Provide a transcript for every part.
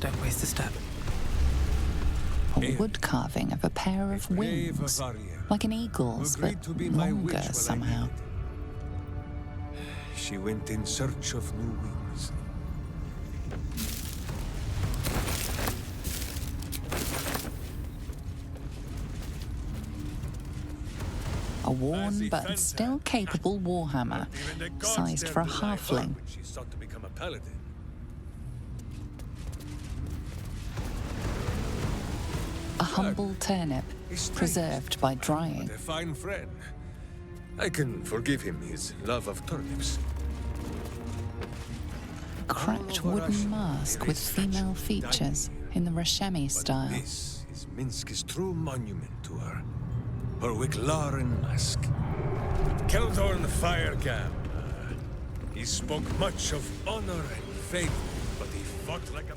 Don't waste a step. A wood carving of a pair of wings, like an eagle's, but longer somehow. She went in search of new wings. A worn but still capable warhammer, sized for a halfling. She sought to become a paladin. A humble turnip, preserved by drying. But a fine friend. I can forgive him his love of turnips. A cracked wooden mask with female features in the Rashemi style. This is Minsk's true monument to her. Her Wicklaren mask. Keldorn Firegam. He spoke much of honor and faith, but he fought like a...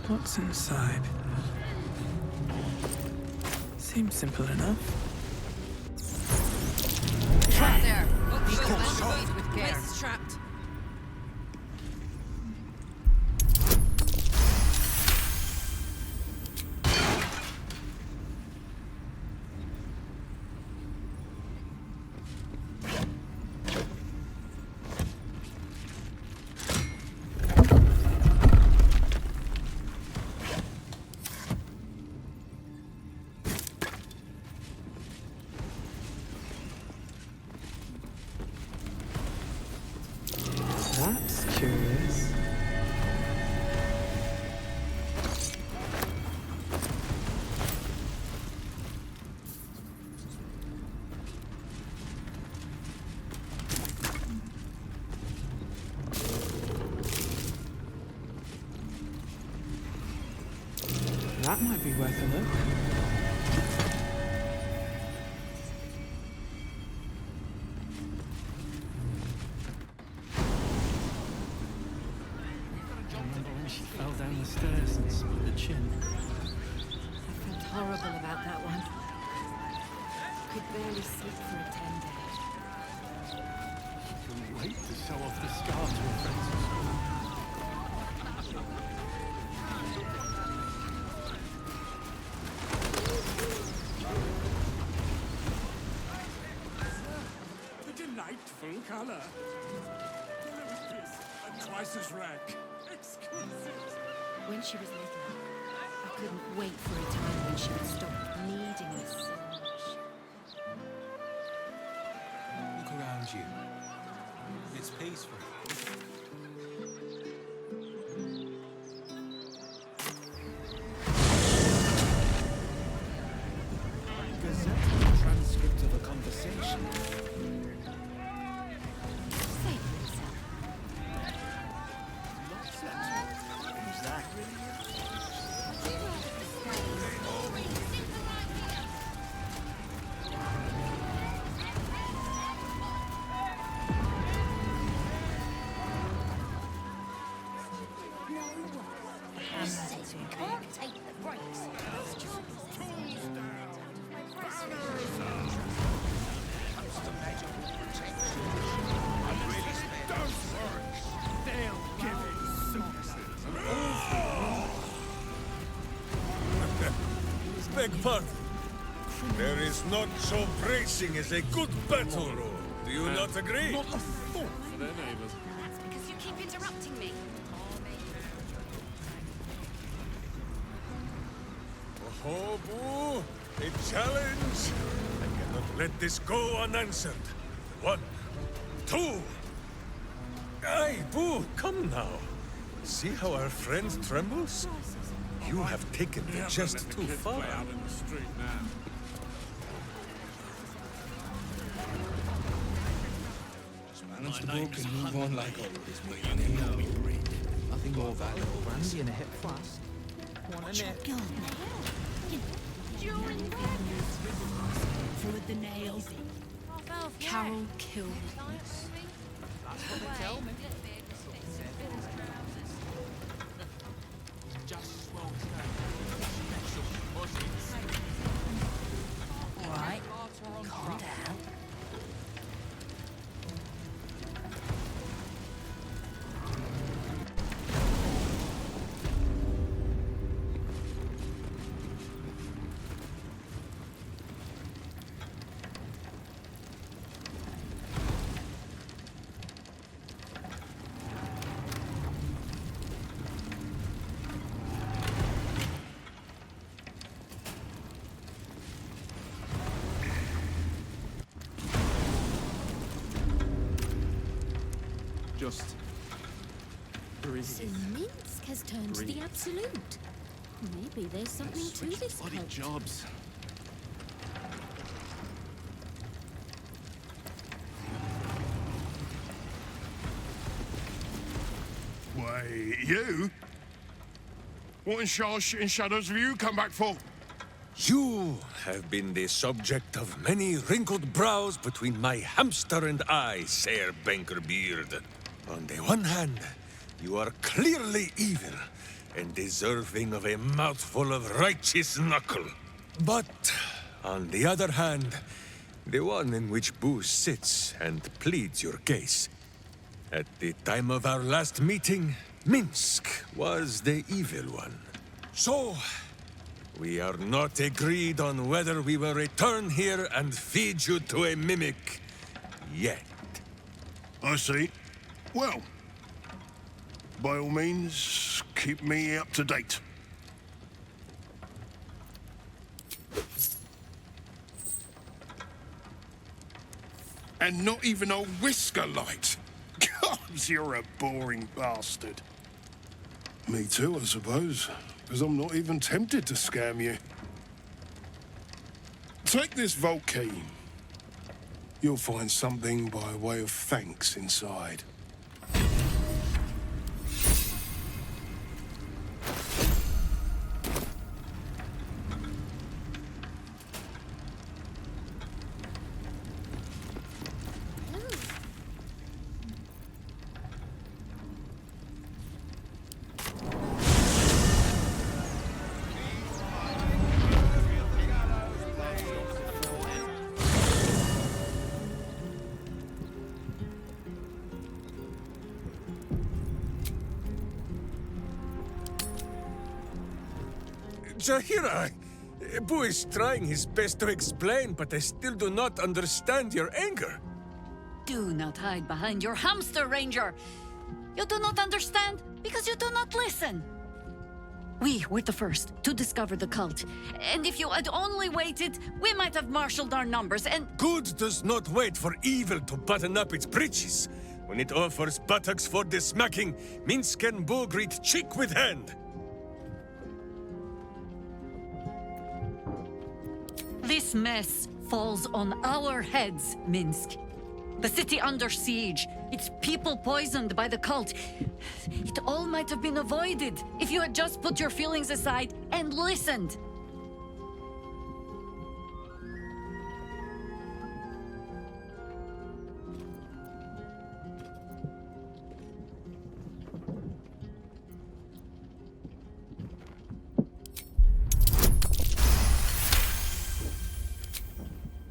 What's inside? Seems simple enough. Trap there! With care. Place is trapped. That's curious. That might be worth a look. She fell down the stairs and split her chin. I felt horrible about that one. Could barely sleep for a 10 day. She couldn't wait to show off the scar to her friends at school. colour. And twice as rank. Exquisite. When she was little, I couldn't wait for a time when she would stop needing us so much. Look around you. It's peaceful. Gazette, transcript of a conversation. Say for yourself. Exactly. Can't take the breaks. They'll give it sauces. Beg pardon. There is not so bracing as a good battle roar. Do you not agree? Not a thought for their neighbours. That's because you keep interrupting me. Oh, Boo! A challenge! I cannot let this go unanswered. 1, 2. Aye, Boo, come now. See how our friend trembles? You have taken it just too far. Play out in the street now. Balance the book and move on like always, mate. Nothing more valuable. Brandy in a hip flask. One in it. Through the nails. Carol killed. That's what they tell me. Just swell Right, calm down. Just breathe. So Minsk has turned to the absolute. Maybe there's something to this Bloody cult. jobs. Wait, you? What in shadows have you come back for? You have been the subject of many wrinkled brows between my hamster and I, Sir Bankerbeard. On the one hand, you are clearly evil and deserving of a mouthful of righteous knuckle. But, on the other hand, the one in which Boo sits and pleads your case. At the time of our last meeting, Minsk was the evil one. So, we are not agreed on whether we will return here and feed you to a mimic yet. I see. Well, by all means, keep me up to date. And not even a whisker light. God, you're a boring bastard. Me too, I suppose, because I'm not even tempted to scam you. Take this vault key. You'll find something by way of thanks inside. Jahira, Boo is trying his best to explain, but I still do not understand your anger. Do not hide behind your hamster, Ranger. You do not understand because you do not listen. We were the first to discover the cult. And if you had only waited, we might have marshaled our numbers and... Good does not wait for evil to button up its breeches. When it offers buttocks for the smacking, Minsk and Boo greet cheek with hand. This mess falls on our heads, Minsk. The city under siege, its people poisoned by the cult. It all might have been avoided if you had just put your feelings aside and listened.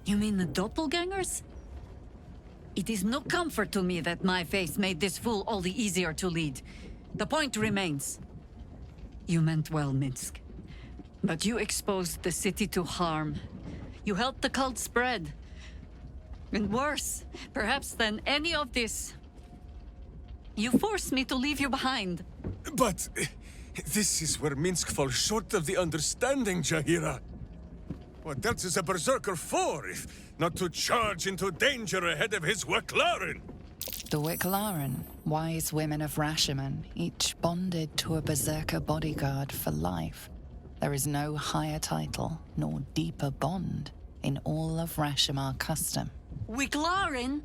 You mean the doppelgangers? It is no comfort to me that my face made this fool all the easier to lead. The point remains. You meant well, Minsk. But you exposed the city to harm. You helped the cult spread. And worse, perhaps than any of this, you forced me to leave you behind. But this is where Minsk falls short of the understanding, Jahira. What else is a berserker for, if not to charge into danger ahead of his Waclaren? The Wicklaren, wise women of Rashomon, each bonded to a berserker bodyguard for life. There is no higher title, nor deeper bond in all of Rashomon custom. Wiclaren?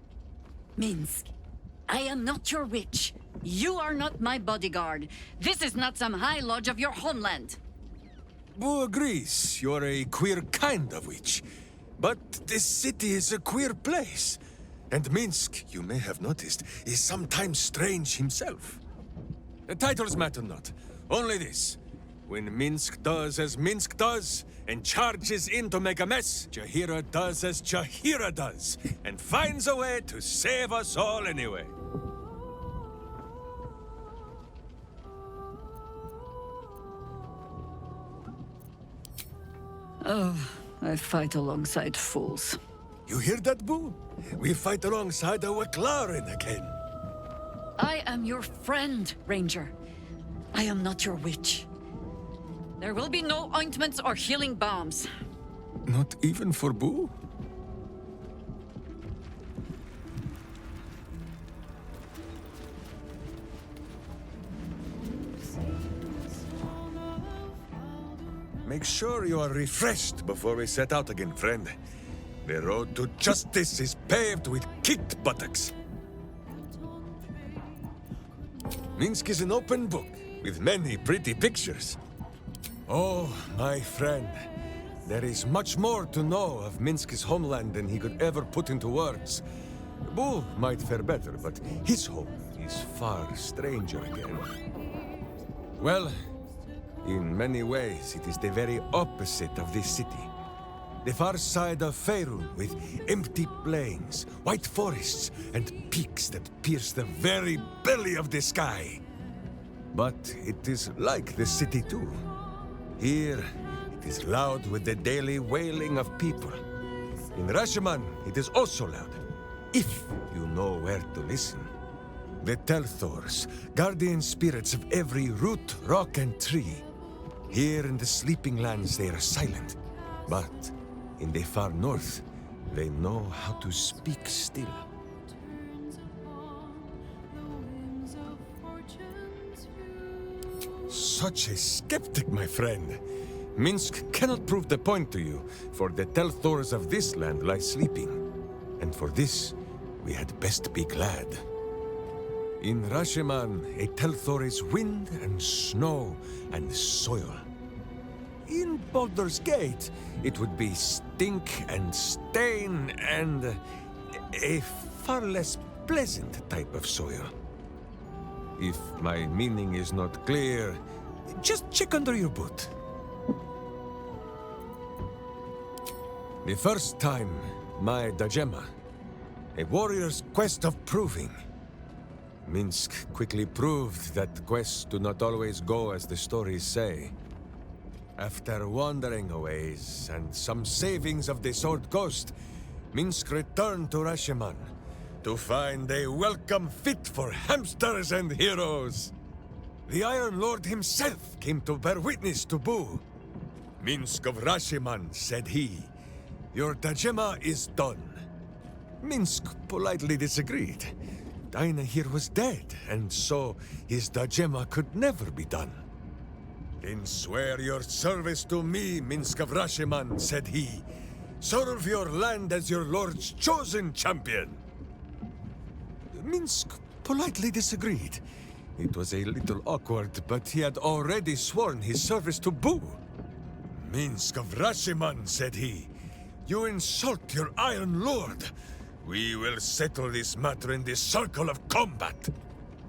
Minsk, I am not your witch. You are not my bodyguard. This is not some high lodge of your homeland. Boo agrees you're a queer kind of witch. But this city is a queer place. And Minsk, you may have noticed, is sometimes strange himself. The titles matter not. Only this. When Minsk does as Minsk does, and charges in to make a mess, Jahira does as Jahira does, and finds a way to save us all anyway. Oh, I fight alongside fools. You hear that, Boo? We fight alongside a Waclaren again. I am your friend, Ranger. I am not your witch. There will be no ointments or healing balms. Not even for Boo? Make sure you are refreshed before we set out again, friend. The road to justice is paved with kicked buttocks. Minsk is an open book, with many pretty pictures. Oh, my friend, there is much more to know of Minsk's homeland than he could ever put into words. Boo might fare better, but his home is far stranger again. Well, in many ways, it is the very opposite of this city. The far side of Faerun, with empty plains, white forests, and peaks that pierce the very belly of the sky. But it is like the city too. Here, it is loud with the daily wailing of people. In Rashomon, it is also loud, if you know where to listen. The Telthors, guardian spirits of every root, rock, and tree. Here in the sleeping lands they are silent, but in the far north, they know how to speak still. Such a skeptic, my friend. Minsk cannot prove the point to you, for the Telthors of this land lie sleeping. And for this, we had best be glad. In Rashomon, a Telthor is wind and snow and soil. In Baldur's Gate, it would be stink and stain and a far less pleasant type of soil. If my meaning is not clear, just check under your boot. The first time, my Dajema, a warrior's quest of proving. Minsk quickly proved that quests do not always go as the stories say. After wandering a ways and some savings of the Sword Coast, Minsk returned to Rashomon to find a welcome fit for hamsters and heroes. The Iron Lord himself came to bear witness to Boo. Minsk of Rashiman, said he, your Dajema is done. Minsk politely disagreed. Dinah here was dead, and so his Dajema could never be done. Then swear your service to me, Minsk of Rashiman, said he. Serve your land as your lord's chosen champion. Minsk politely disagreed. It was a little awkward, but he had already sworn his service to Boo. Minsk of Rashiman, said he, you insult your Iron Lord. We will settle this matter in the circle of combat.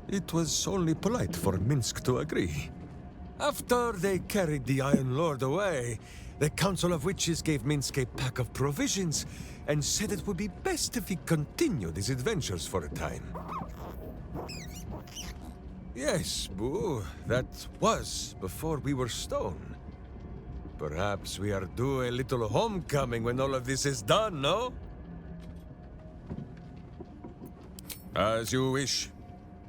It was only polite for Minsk to agree. After they carried the Iron Lord away, the Council of Witches gave Minsk a pack of provisions and said it would be best if he continued his adventures for a time. Yes, Boo, that was before we were stone. Perhaps we are due a little homecoming when all of this is done, no? As you wish.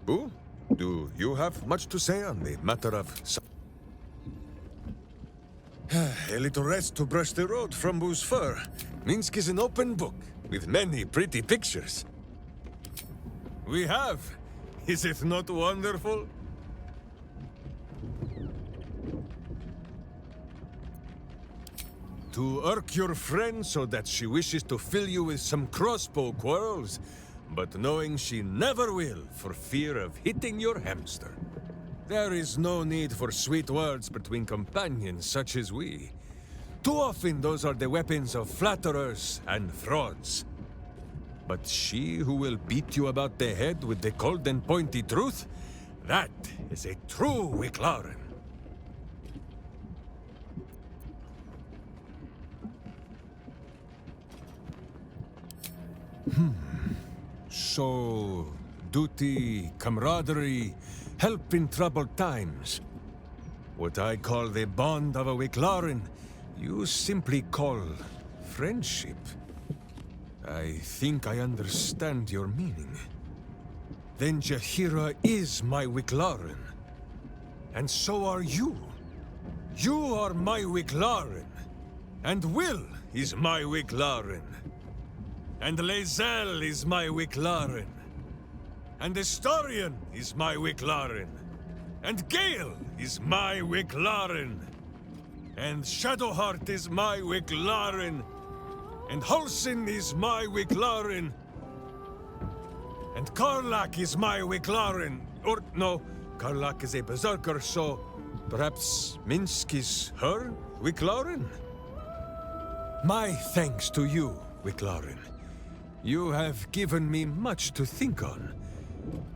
Boo, do you have much to say on the matter of... A little rest to brush the road from Boo's fur. Minsk is an open book, with many pretty pictures. We have. Is it not wonderful? To irk your friend so that she wishes to fill you with some crossbow quarrels, but knowing she never will for fear of hitting your hamster. There is no need for sweet words between companions such as we. Too often those are the weapons of flatterers and frauds. But she who will beat you about the head with the cold and pointy truth, that is a true Wicklaren. So, duty, camaraderie, help in troubled times. What I call the bond of a Wicklaren, you simply call friendship. I think I understand your meaning. Then Jaheira is my Wicklaren. And so are you. You are my Wicklaren. And Will is my Wicklaren. And Lae'zel is my Wicklaren. And Astarion is my Wicklaren. And Gale is my Wicklaren. And Shadowheart is my Wicklaren. And Halsin is my Wicklaren. And Karlak is my Wicklaren. Or, no, Karlak is a berserker, so perhaps Minsk is her Wicklaren? My thanks to you, Wicklaren. You have given me much to think on.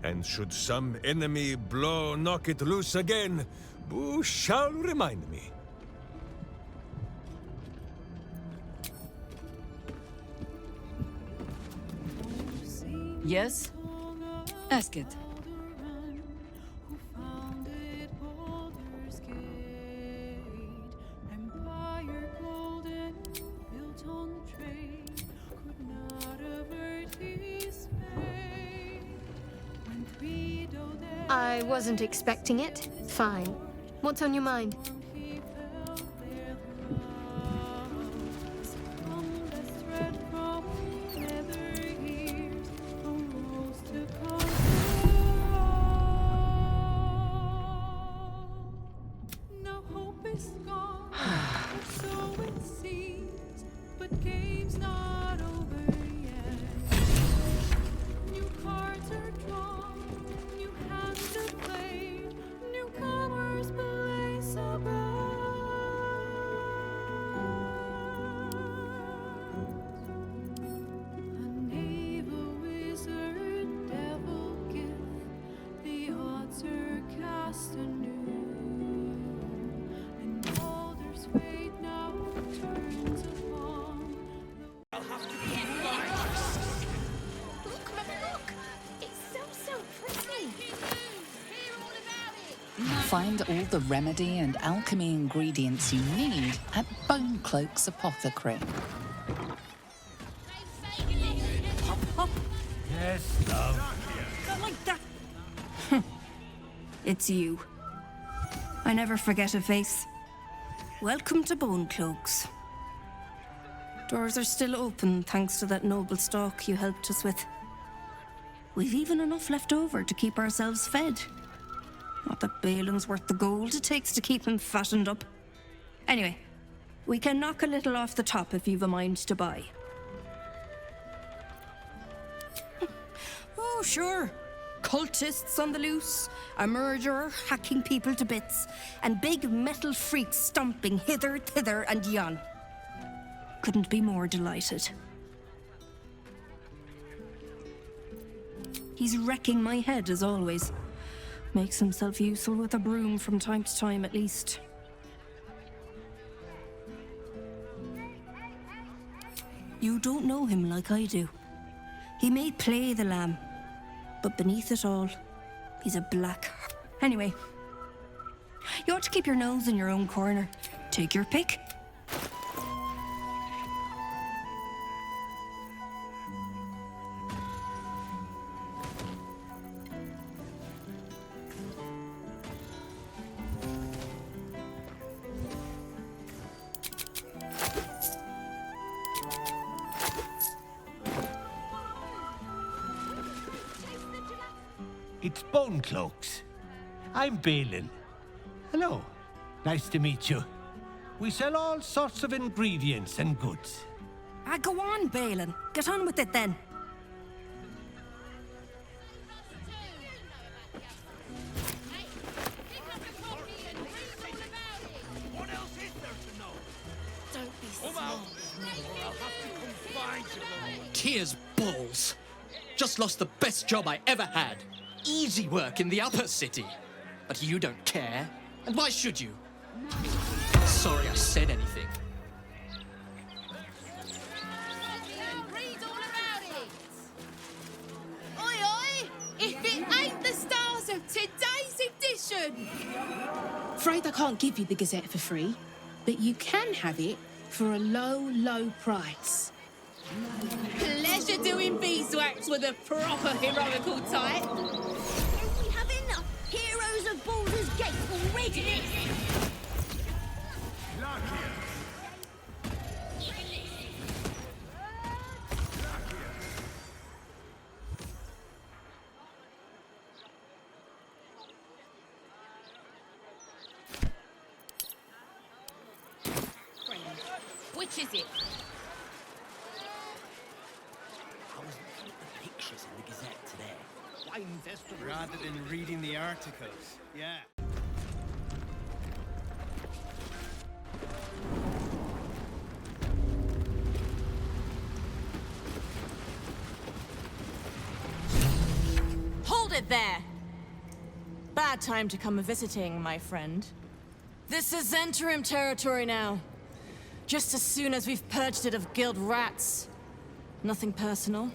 And should some enemy knock it loose again, Boo shall remind me. Yes? Ask it. I wasn't expecting it. Fine. What's on your mind? Find all the remedy and alchemy ingredients you need at Bonecloak's Apothecary. Hop, hop. Yes, love. Not like that. It's you. I never forget a face. Welcome to Bone Cloaks. Doors are still open thanks to that noble stock you helped us with. We've even enough left over to keep ourselves fed. Not that Balin's worth the gold it takes to keep him fattened up. Anyway, we can knock a little off the top if you've a mind to buy. Oh, sure. Cultists on the loose, a murderer hacking people to bits, and big metal freaks stomping hither, thither, and yon. Couldn't be more delighted. He's wrecking my head as always. Makes himself useful with a broom from time to time at least. You don't know him like I do. He may play the lamb, but beneath it all, he's a black... Anyway, you ought to keep your nose in your own corner. Take your pick. It's Bone Cloaks. I'm Balin. Hello. Nice to meet you. We sell all sorts of ingredients and goods. Go on, Balin. Get on with it then. Tears balls. Just lost the best job I ever had. Easy work in the upper city. But you don't care. And why should you? Sorry I said anything. Oi, oi! If it ain't the stars of today's edition! Afraid I can't give you the Gazette for free, but you can have it for a low, low price. Pleasure doing beeswax with a proper heroical type. We have enough heroes of Baldur's Gate already. Which is it? I was looking at the pictures in the Gazette today. Wine festival. Rather than reading the articles, yeah. Hold it there! Bad time to come a-visiting, my friend. This is interim territory now. Just as soon as we've purged it of guild rats. Nothing personal.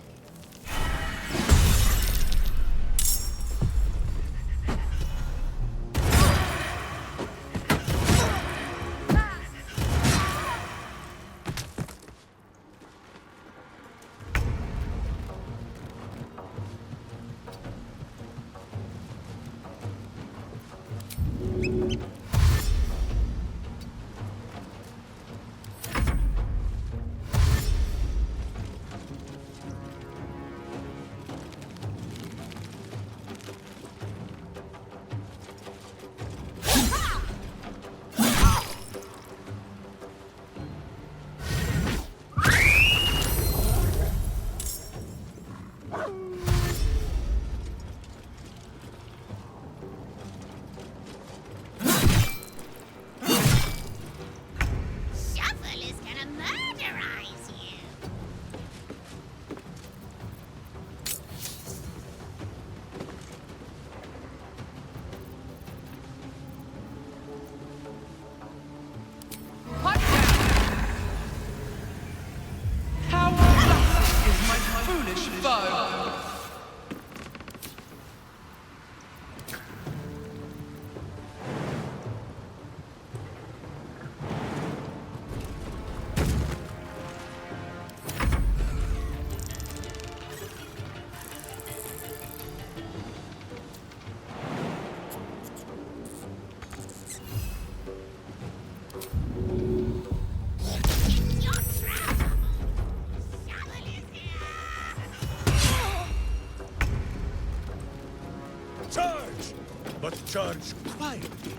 Charge! But charge quietly.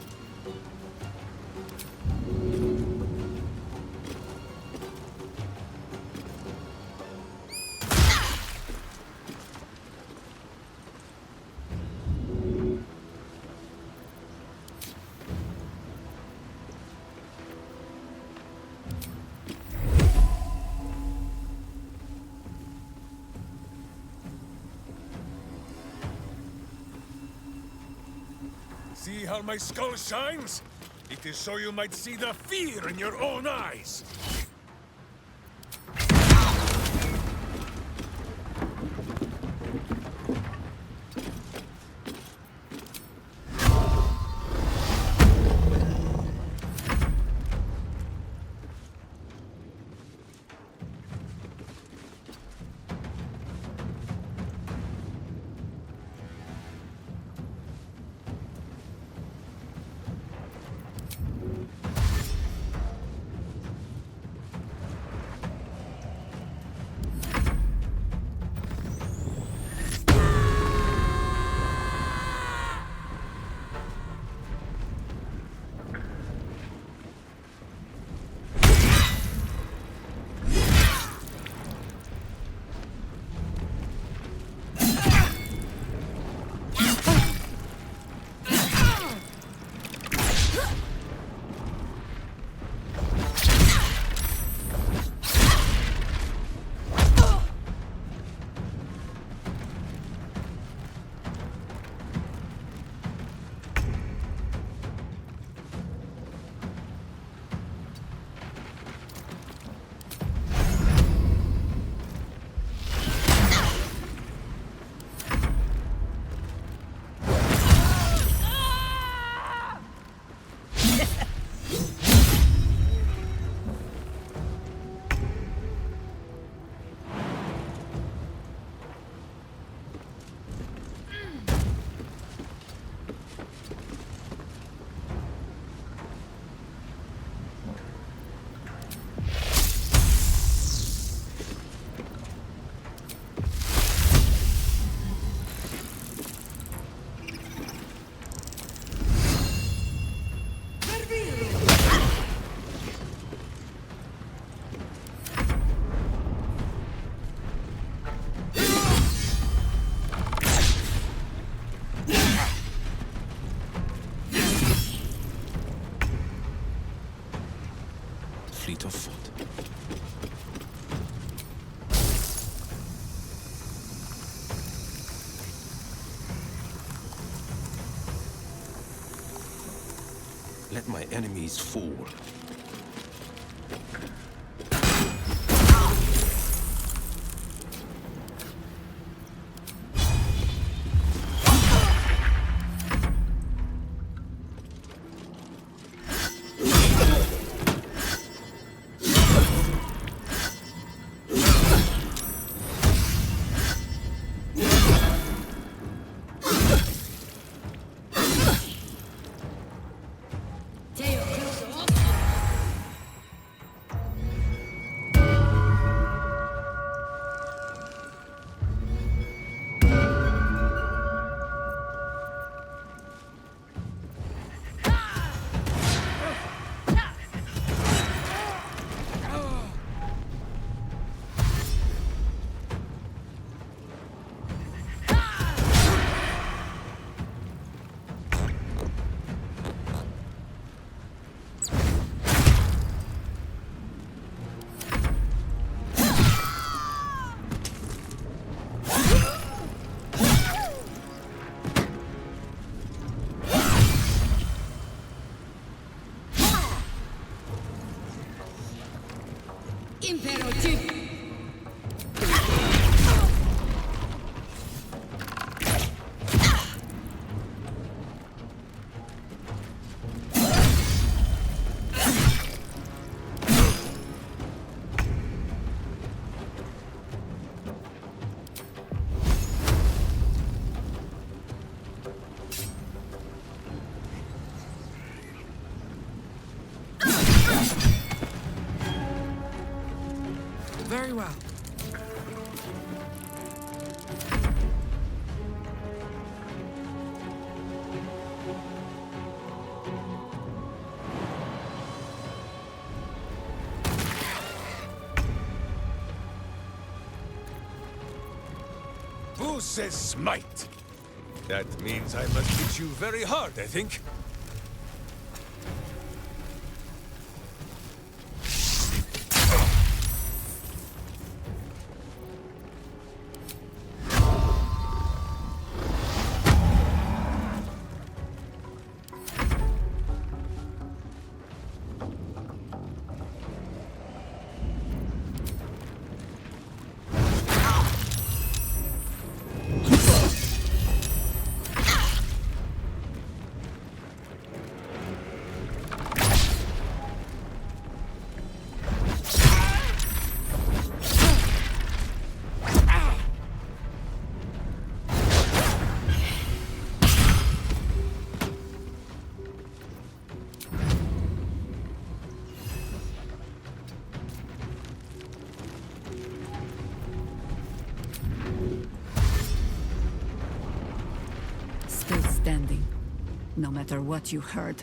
See how my skull shines? It is so you might see the fear in your own eyes. Fleet of foot. Let my enemies fall. Very well. Thou says smite. That means I must hit you very hard, I think. Still standing, no matter what you heard.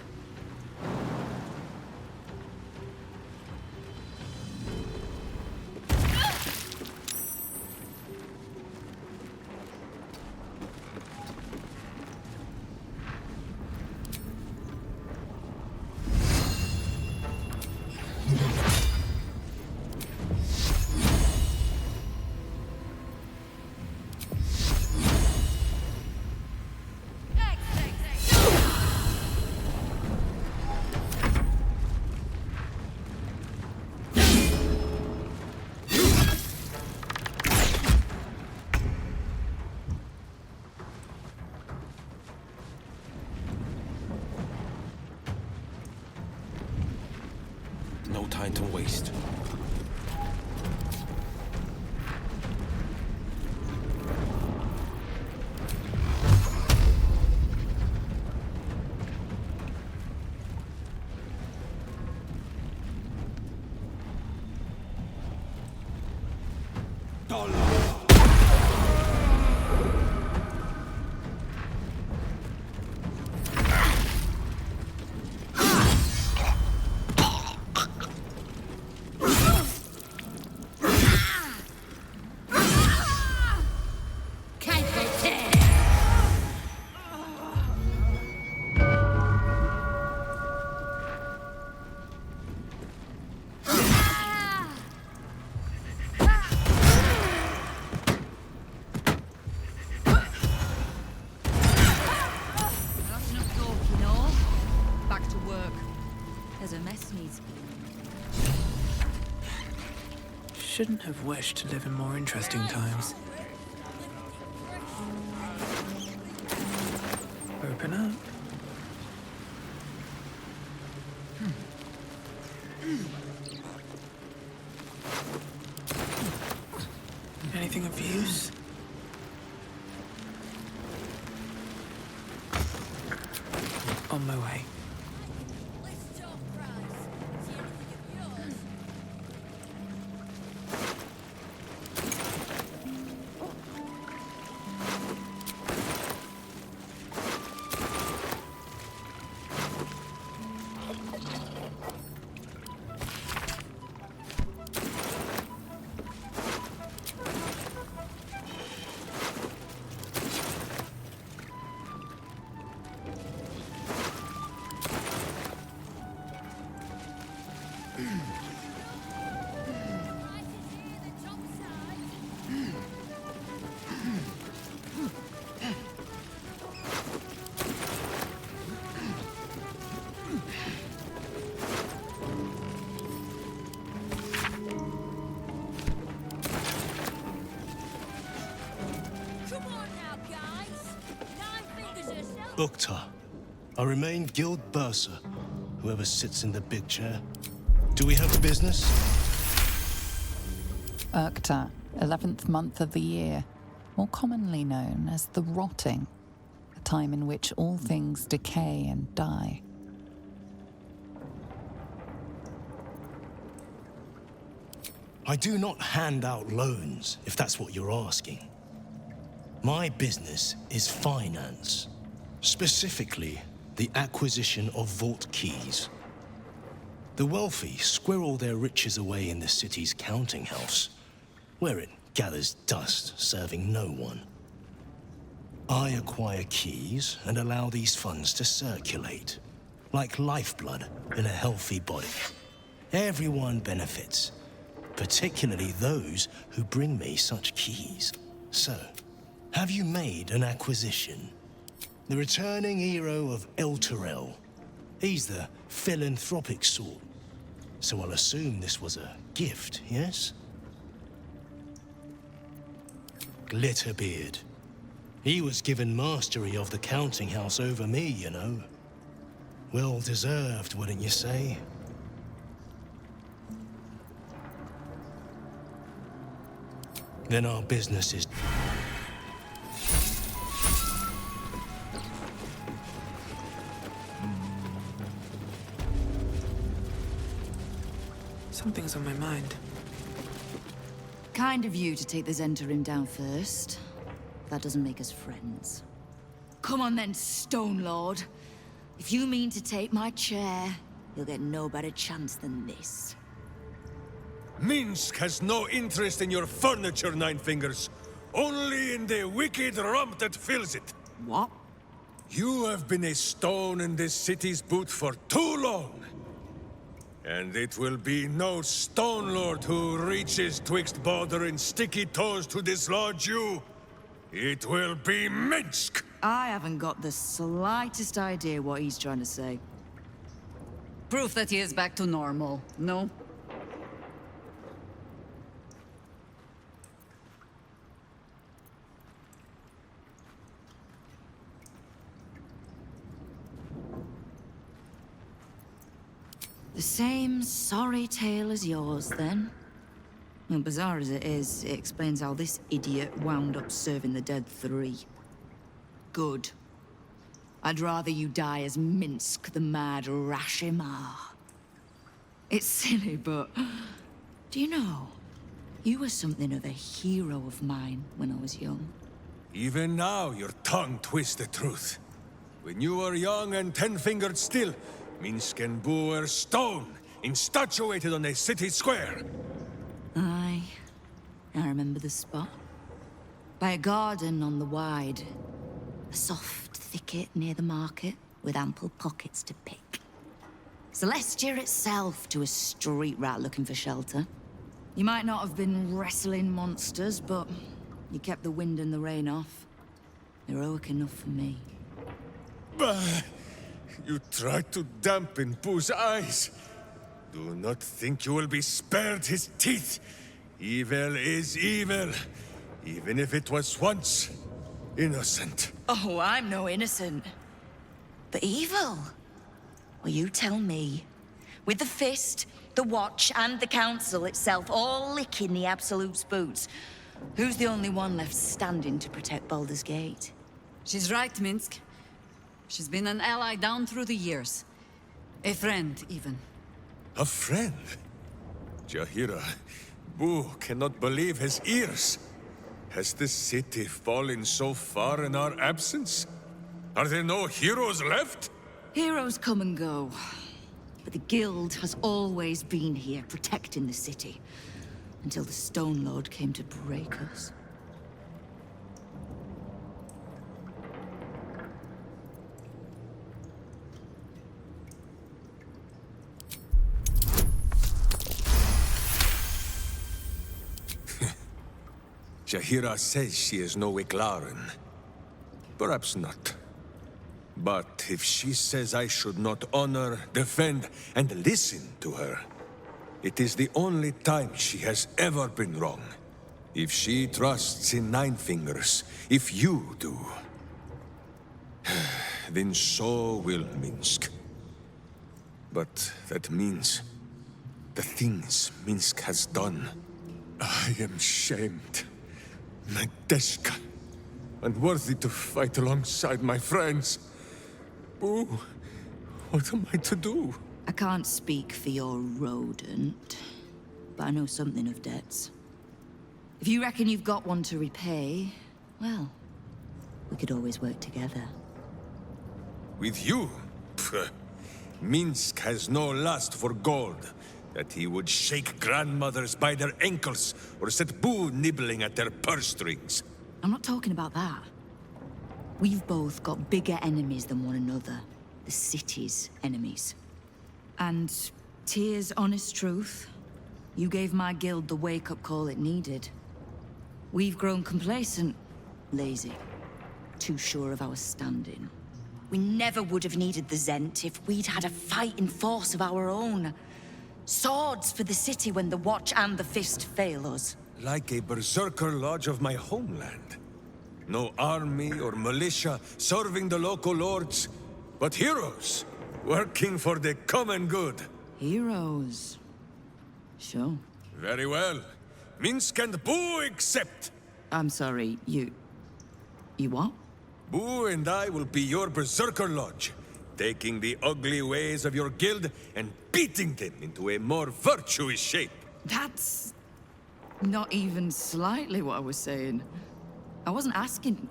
No time to waste. Shouldn't have wished to live in more interesting times. Open up. Anything of use? On my way. Uktar. I remain Guild Bursar, whoever sits in the big chair. Do we have business? Uktar, 11th month of the year, more commonly known as the Rotting, a time in which all things decay and die. I do not hand out loans, if that's what you're asking. My business is finance. Specifically, the acquisition of vault keys. The wealthy squirrel their riches away in the city's counting house, where it gathers dust, serving no one. I acquire keys and allow these funds to circulate, like lifeblood in a healthy body. Everyone benefits, particularly those who bring me such keys. So, have you made an acquisition? The returning hero of El Terrell. He's the philanthropic sort. So I'll assume this was a gift, yes? Glitterbeard. He was given mastery of the counting house over me, you know. Well deserved, wouldn't you say? Then our business is... Something's on my mind. Kind of you to take the Zentarim down first. That doesn't make us friends. Come on then, Stone Lord. If you mean to take my chair, you'll get no better chance than this. Minsk has no interest in your furniture, Nine Fingers. Only in the wicked rump that fills it. What? You have been a stone in this city's boot for too long. And it will be no Stone Lord who reaches twixt Baldur and sticky toes to dislodge you. It will be Minsk! I haven't got the slightest idea what he's trying to say. Proof that he is back to normal, no? The same sorry tale as yours, then. Well, bizarre as it is, it explains how this idiot wound up serving the dead three. Good. I'd rather you die as Minsk the Mad Rashimar. It's silly, but... Do you know? You were something of a hero of mine when I was young. Even now, your tongue twists the truth. When you were young and ten-fingered still, Minsk and Boo were stone, instatuated on a city square. Aye. I remember the spot. By a garden on the Wide. A soft thicket near the market, with ample pockets to pick. Celestia itself to a street rat looking for shelter. You might not have been wrestling monsters, but you kept the wind and the rain off. Heroic enough for me. Bah! You tried to dampen Boo's eyes. Do not think you will be spared his teeth. Evil is evil, even if it was once innocent. Oh, I'm no innocent. But evil? Well, you tell me. With the Fist, the Watch, and the Council itself all licking the Absolute's boots, who's the only one left standing to protect Baldur's Gate? She's right, Minsk. She's been an ally down through the years. A friend, even. A friend? Jahira, Boo cannot believe his ears. Has the city fallen so far in our absence? Are there no heroes left? Heroes come and go. But the Guild has always been here, protecting the city. Until the Stone Lord came to break us. Jahira says she is no Wiglaren. Perhaps not. But if she says I should not honor, defend, and listen to her, it is the only time she has ever been wrong. If she trusts in Nine Fingers, if you do, then so will Minsk. But that means the things Minsk has done. I am shamed. Nadeshka, unworthy to fight alongside my friends. Boo, what am I to do? I can't speak for your rodent, but I know something of debts. If you reckon you've got one to repay, well, we could always work together. With you? Pfft. Minsk has no lust for gold. That he would shake grandmothers by their ankles, or set Boo nibbling at their purse strings. I'm not talking about that. We've both got bigger enemies than one another. The city's enemies. And, Tyr's honest truth, you gave my guild the wake-up call it needed. We've grown complacent, lazy, too sure of our standing. We never would have needed the Zent if we'd had a fighting force of our own. Swords for the city when the Watch and the Fist fail us. Like a berserker lodge of my homeland. No army or militia serving the local lords, but heroes working for the common good. Heroes. Sure. Very well. Minsk and Boo accept. I'm sorry, you what? Boo and I will be your berserker lodge, taking the ugly ways of your guild and beating them into a more virtuous shape. That's not even slightly what I was saying. I wasn't asking.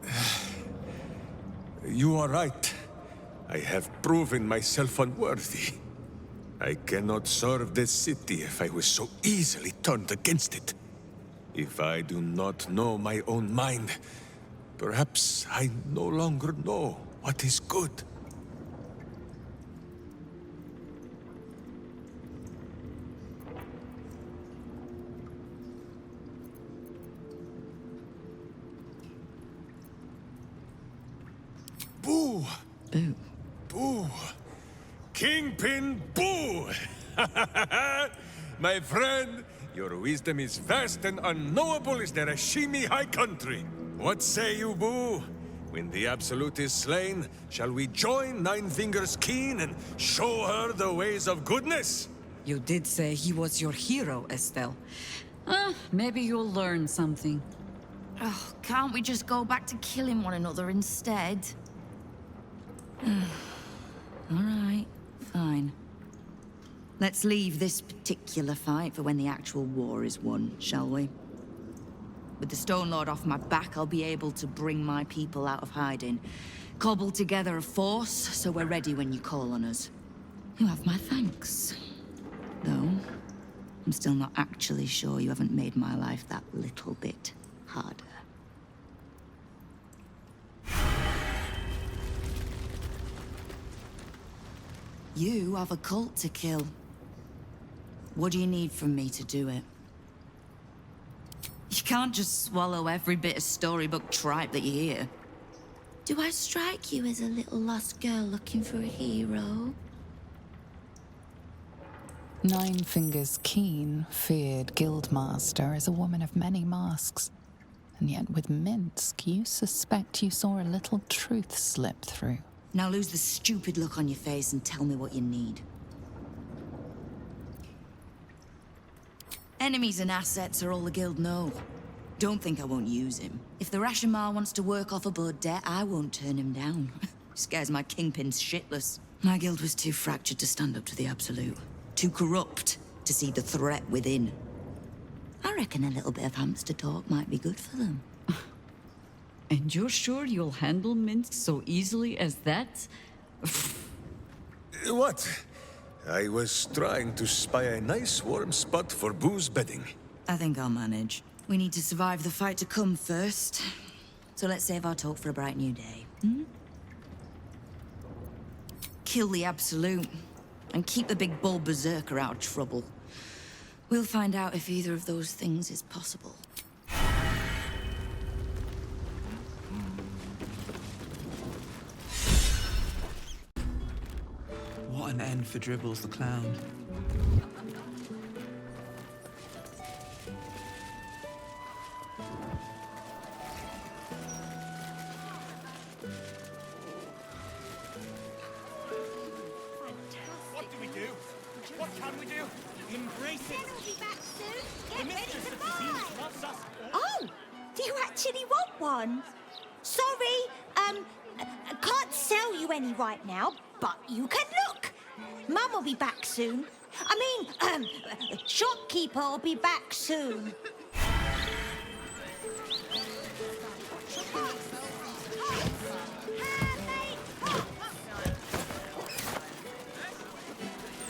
You are right. I have proven myself unworthy. I cannot serve this city if I was so easily turned against it. If I do not know my own mind, perhaps I no longer know what is good. Boo! Boo. Boo! Kingpin Boo! My friend, your wisdom is vast and unknowable as the Rashimi High Country. What say you, Boo? When the Absolute is slain, shall we join Nine Fingers Keen and show her the ways of goodness? You did say he was your hero, Estelle. Maybe you'll learn something. Oh, can't we just go back to killing one another instead? All right, fine. Let's leave this particular fight for when the actual war is won, shall we? With the Stone Lord off my back, I'll be able to bring my people out of hiding. Cobble together a force, so we're ready when you call on us. You have my thanks. Though, I'm still not actually sure you haven't made my life that little bit harder. You have a cult to kill. What do you need from me to do it? You can't just swallow every bit of storybook tripe that you hear. Do I strike you as a little lost girl looking for a hero? Nine Fingers Keen feared Guildmaster as a woman of many masks. And yet with Minsk, you suspect you saw a little truth slip through. Now lose the stupid look on your face and tell me what you need. Enemies and assets are all the guild know. Don't think I won't use him. If the Rashomar wants to work off a blood debt, I won't turn him down. Scares my kingpins shitless. My guild was too fractured to stand up to the Absolute. Too corrupt to see the threat within. I reckon a little bit of hamster talk might be good for them. And you're sure you'll handle Minsk so easily as that? What? I was trying to spy a nice warm spot for Boo's bedding. I think I'll manage. We need to survive the fight to come first. So let's save our talk for a bright new day. Kill the Absolute. And keep the big bull berserker out of trouble. We'll find out if either of those things is possible. What an end for Dribbles the Clown. What do we do? What can we do? Embrace it. We'll be back soon. The mistress of disease wants us. Oh, do you actually want one? Sorry, I can't sell you any right now, but you can look. Mum will be back soon. I mean, shopkeeper will be back soon.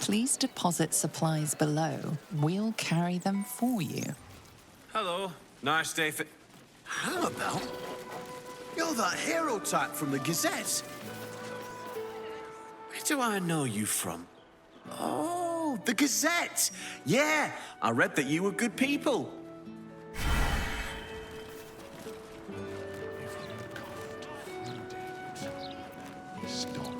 Please deposit supplies below. We'll carry them for you. Hello. Nice day for... How about... You're that hero type from the Gazette. Where do I know you from? Oh, the Gazette. Yeah, I read that you were good people. Stop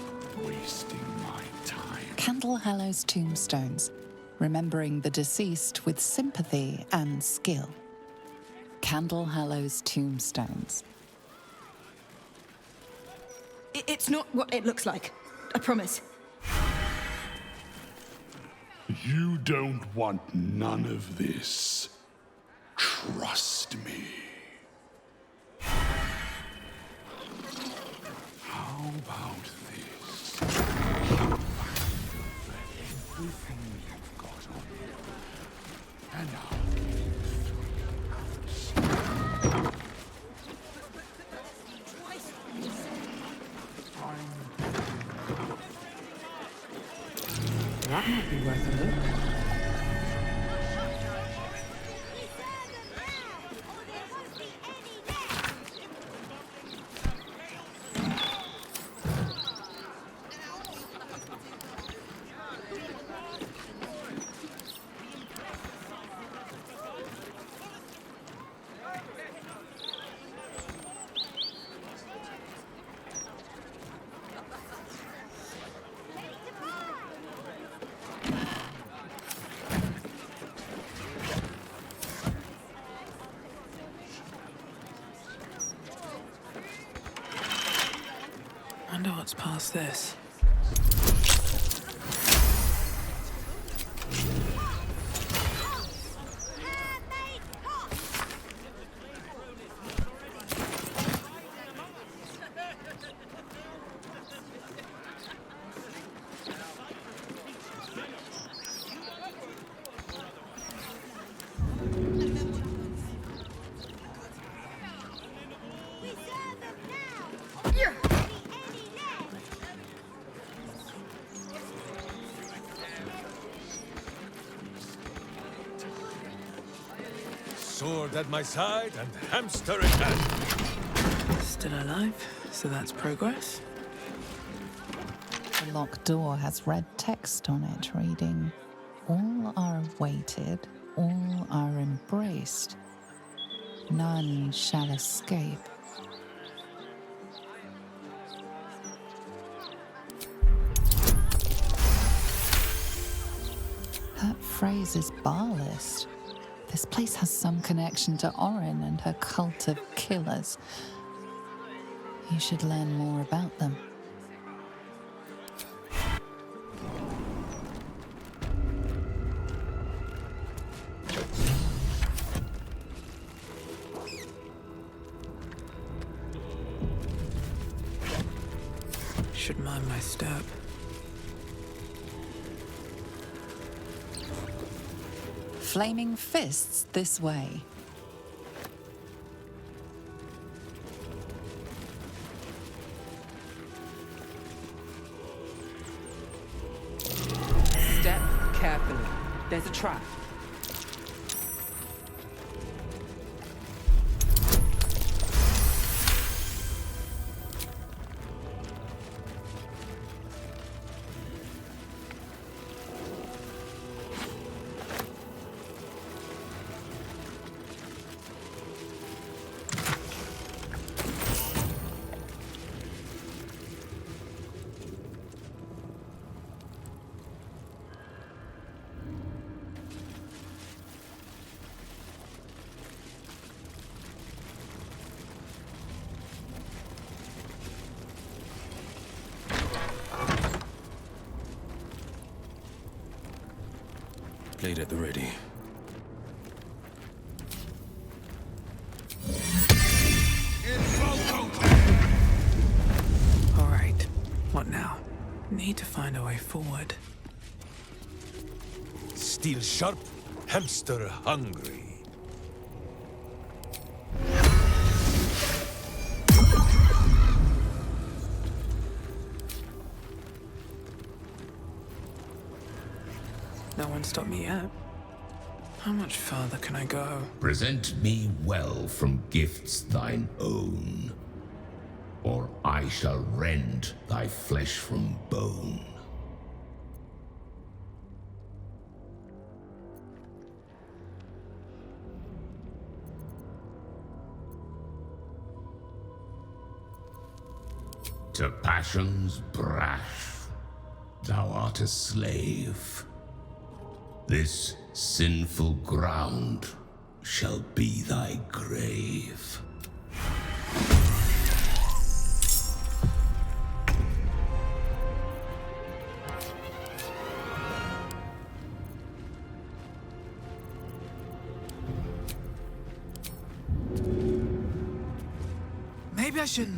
wasting my time. Candle Hallow's tombstones, remembering the deceased with sympathy and skill. Candle Hallow's tombstones. It's not what it looks like. I promise. You don't want none of this. Trust me. How about this? Everything you've got on you. And now. That might be worth a look. Wonder what's past this. Sword at my side and hamster in hand. Still alive, so that's progress. The locked door has red text on it reading, "All are awaited, all are embraced. None shall escape." That phrase is barlist. This place has some connection to Orin and her cult of killers. You should learn more about them. Should mind my step. Flaming fists this way. Step carefully. There's a trap. Blade at the ready. All right, what now? Need to find a way forward. Steel sharp, hamster hungry. No one stopped me yet. How much farther can I go? Present me well from gifts thine own. or I shall rend thy flesh from bone. To passions brash, thou art a slave. This sinful ground shall be thy grave. Maybe I should...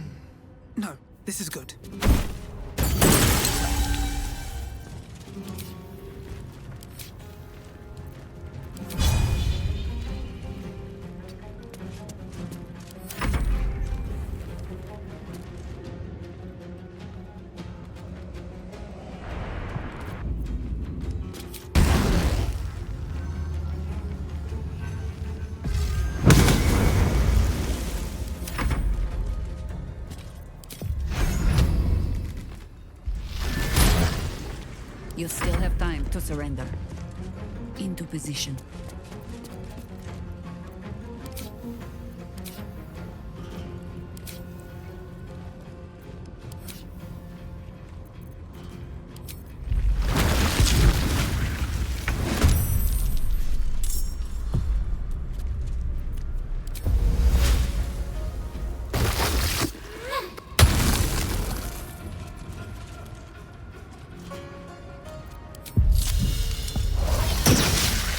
No, this is good. You still have time to surrender. Into position.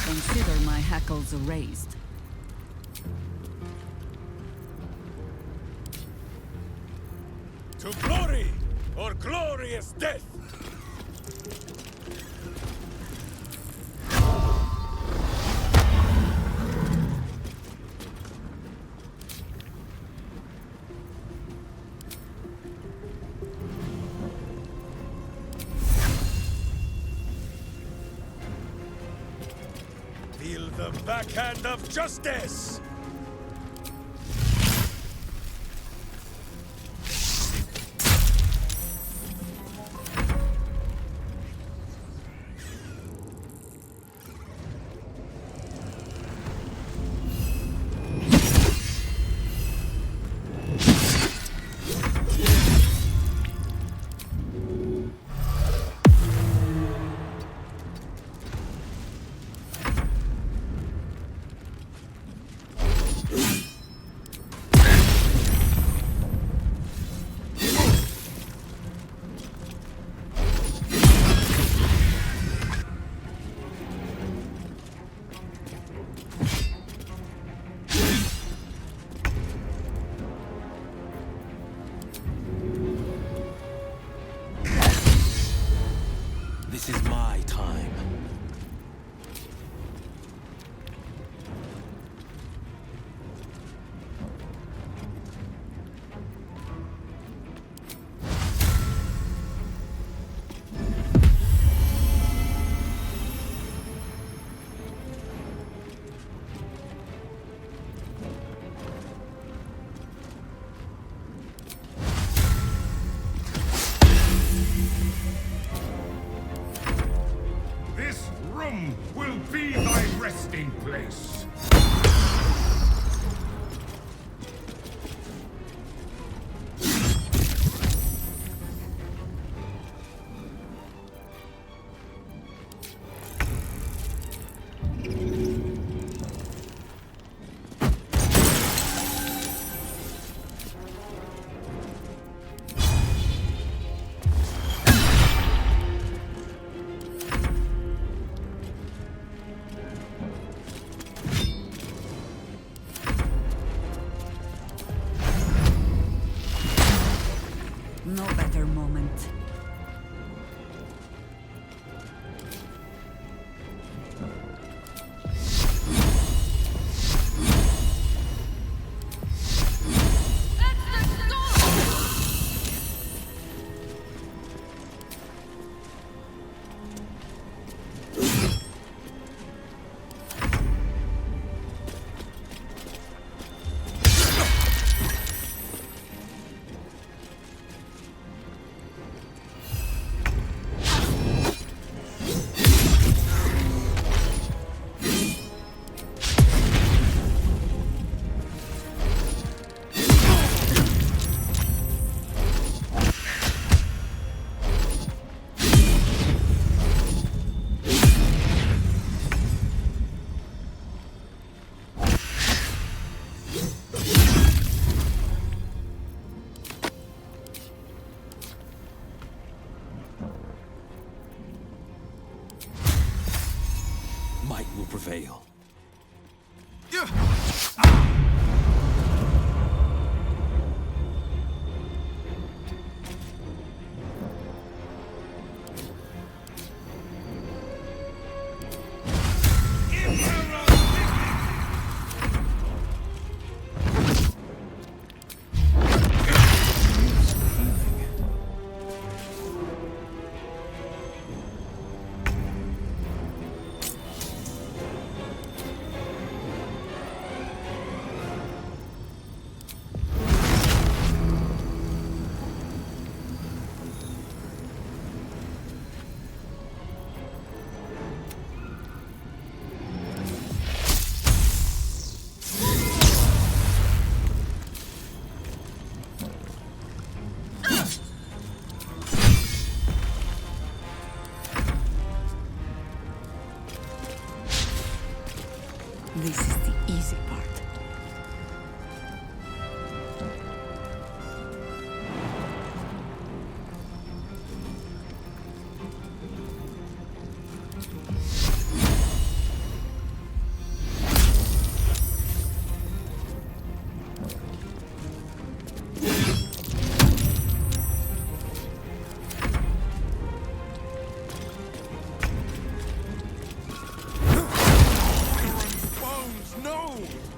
Consider my hackles erased. To glory, or glorious death! Feel the backhand of justice! This is my time. This room will be thy resting place. No better moment.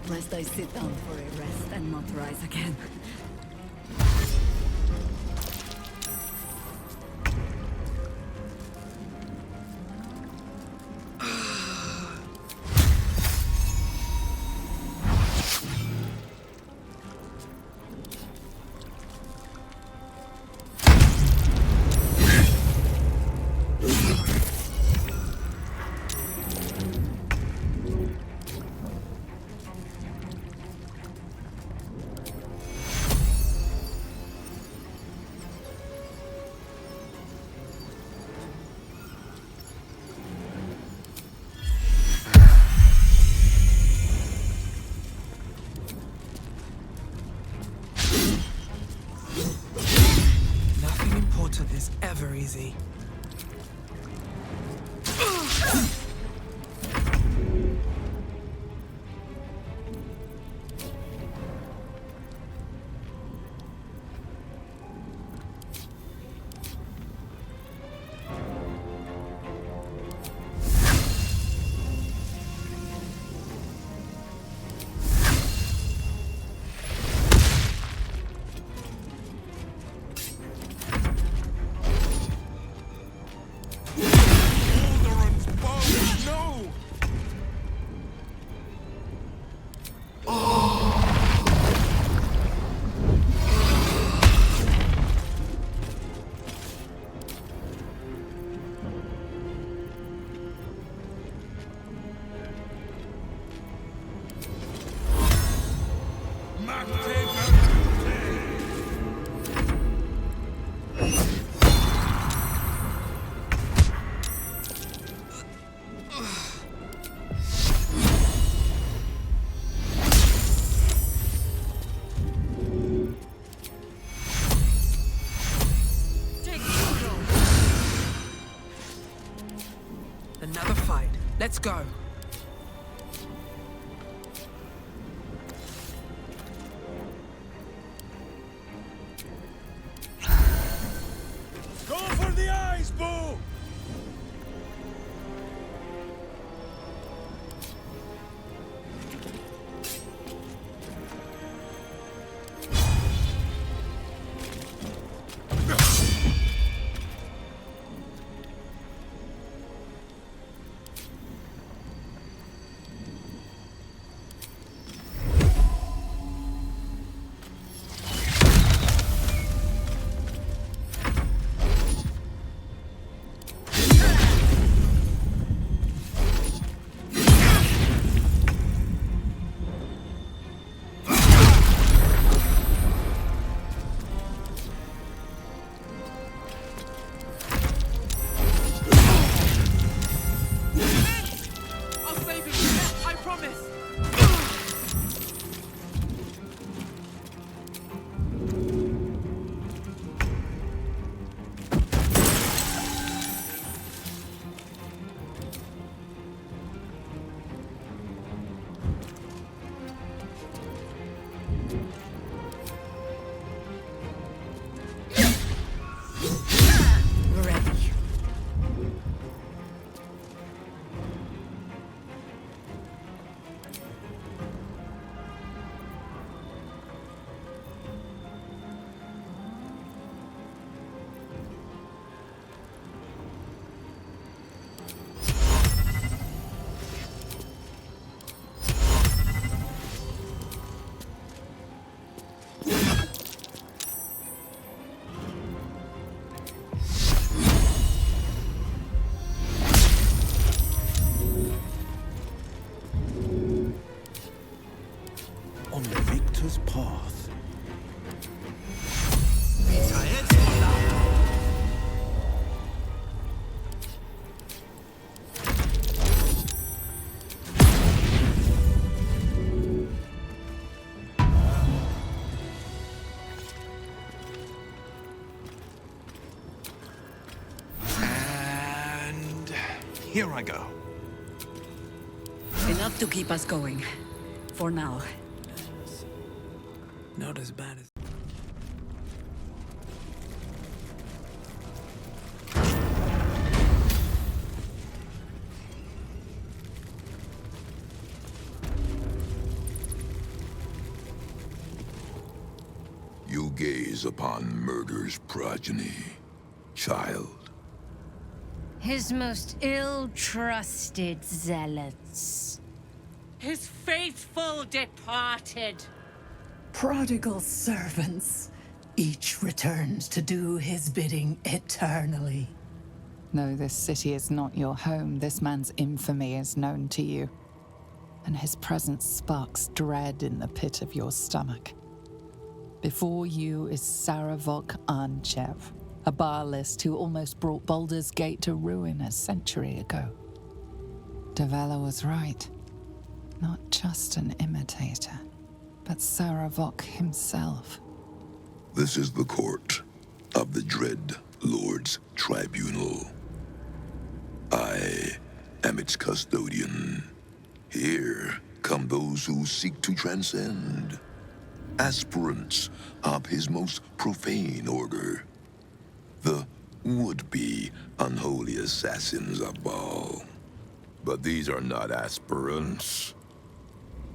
Lest I sit down for a rest and not rise again. Nothing important is ever easy. Another fight. Let's go. Go for the eyes, Boo! On the victor's path. And here I go. Enough to keep us going. For now. Not as bad as... You gaze upon murder's progeny, child. His most ill-trusted zealots. His faithful departed. Prodigal servants, each returns to do his bidding eternally. No, this city is not your home. This man's infamy is known to you, and his presence sparks dread in the pit of your stomach. Before you is Sarevok Arnchev, a Baalist who almost brought Baldur's Gate to ruin a century ago. Davella was right. Not just an imitator, but Sarevok himself. This is the court of the Dread Lord's Tribunal. I am its custodian. Here come those who seek to transcend, aspirants of his most profane order, the would-be unholy assassins of Baal. But these are not aspirants.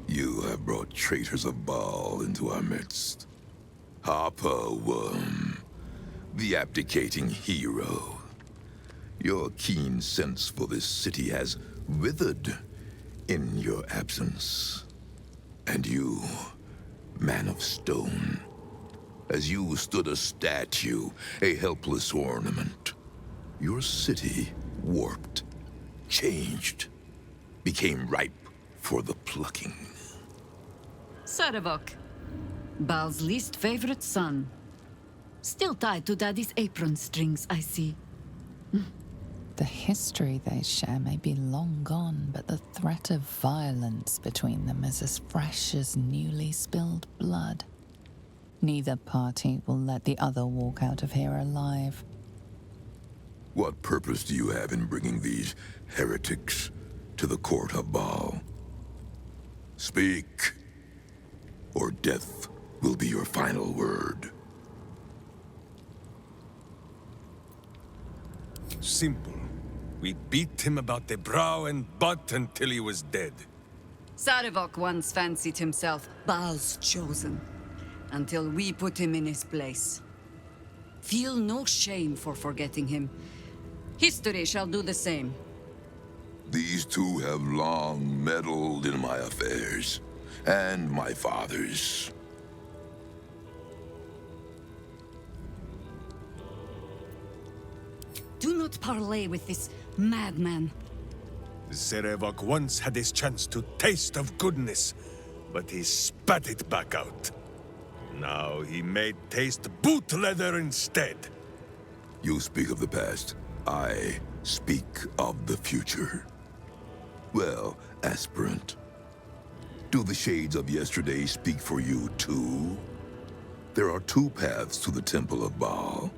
You have brought traitors of Baal into our midst. Harper Worm, the abdicating hero. Your keen sense for this city has withered in your absence. And you, man of stone, as you stood a statue, a helpless ornament, your city warped, changed, became ripe for the plucking. Sarevok, Baal's least favorite son. Still tied to Daddy's apron strings, I see. The history they share may be long gone, but the threat of violence between them is as fresh as newly spilled blood. Neither party will let the other walk out of here alive. What purpose do you have in bringing these heretics to the court of Baal? Speak, or death will be your final word. Simple. We beat him about the brow and butt until he was dead. Sarevok once fancied himself Baal's chosen, until we put him in his place. Feel no shame for forgetting him. History shall do the same. These two have long meddled in my affairs, and my father's. Do not parley with this madman. Sarevok once had his chance to taste of goodness, but he spat it back out. Now he may taste boot leather instead. You speak of the past. I speak of the future. Well, aspirant, do the shades of yesterday speak for you too? There are two paths to the Temple of Baal.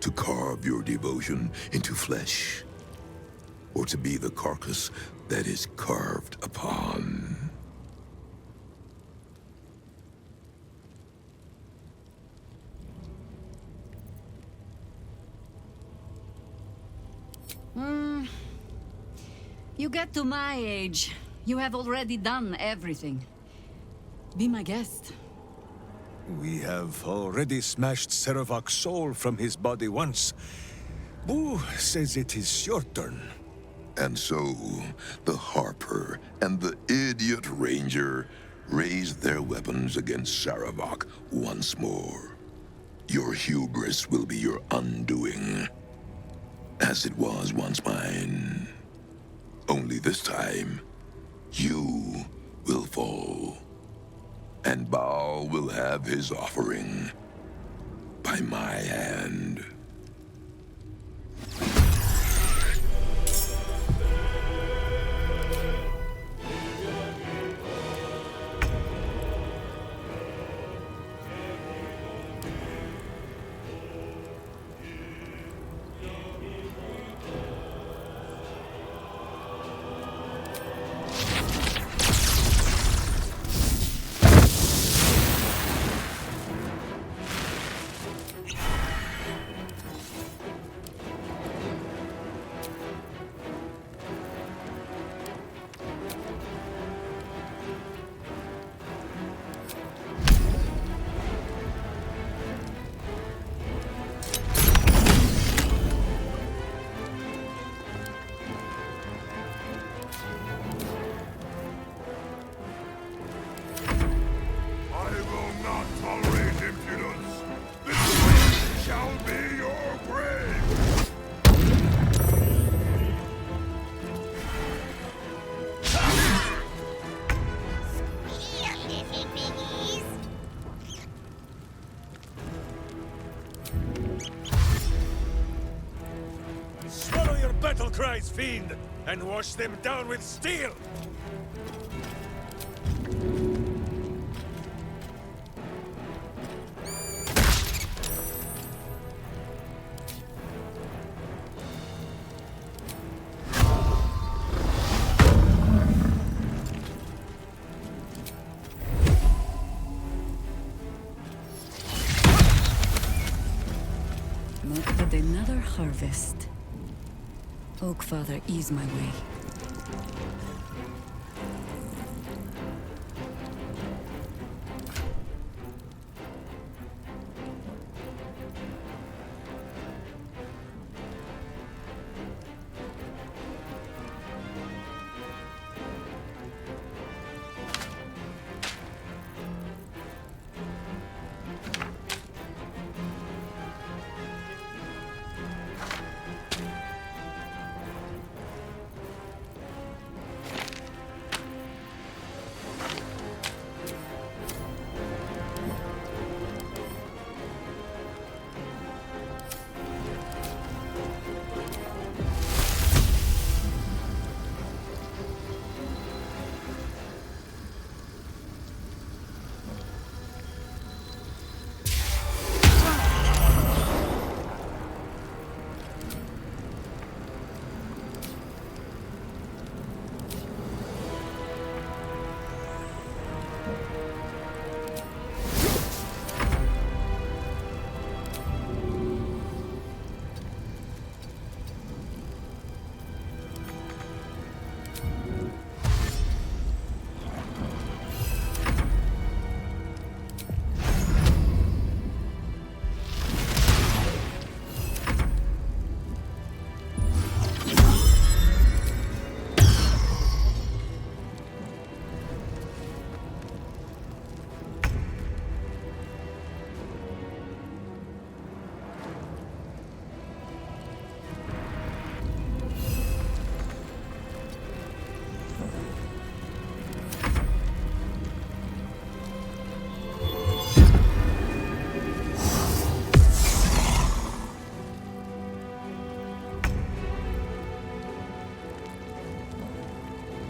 To carve your devotion into flesh, or to be the carcass that is carved upon. You get to my age, you have already done everything. Be my guest. We have already smashed Sarevok's soul from his body once. Boo says it is your turn. And so, the Harper and the idiot Ranger raised their weapons against Sarevok once more. Your hubris will be your undoing, as it was once mine. Only this time, you will fall. And Baal will have his offering by my hand. Christ's fiend and wash them down with steel! Not but another harvest. Oak Father, ease my way.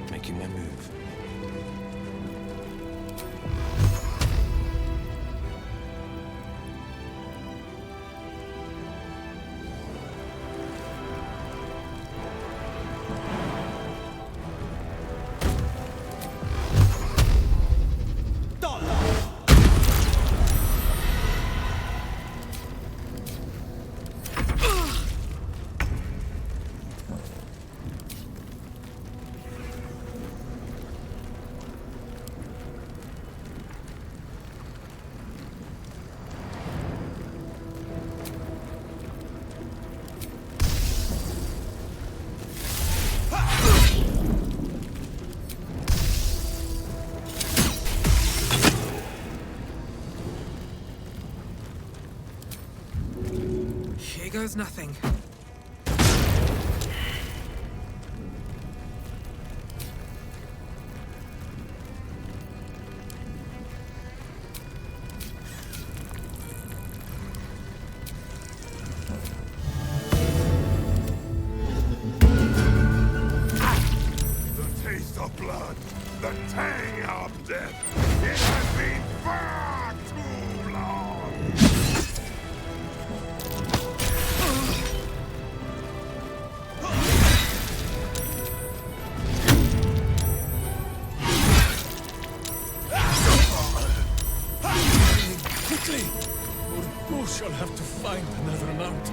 Making my move. Here goes nothing. The taste of blood, the tang of death. It has been far too long. Quickly! Or both shall have to find another mount.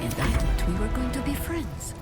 And I thought we were going to be friends.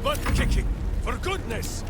butt kicking, for goodness!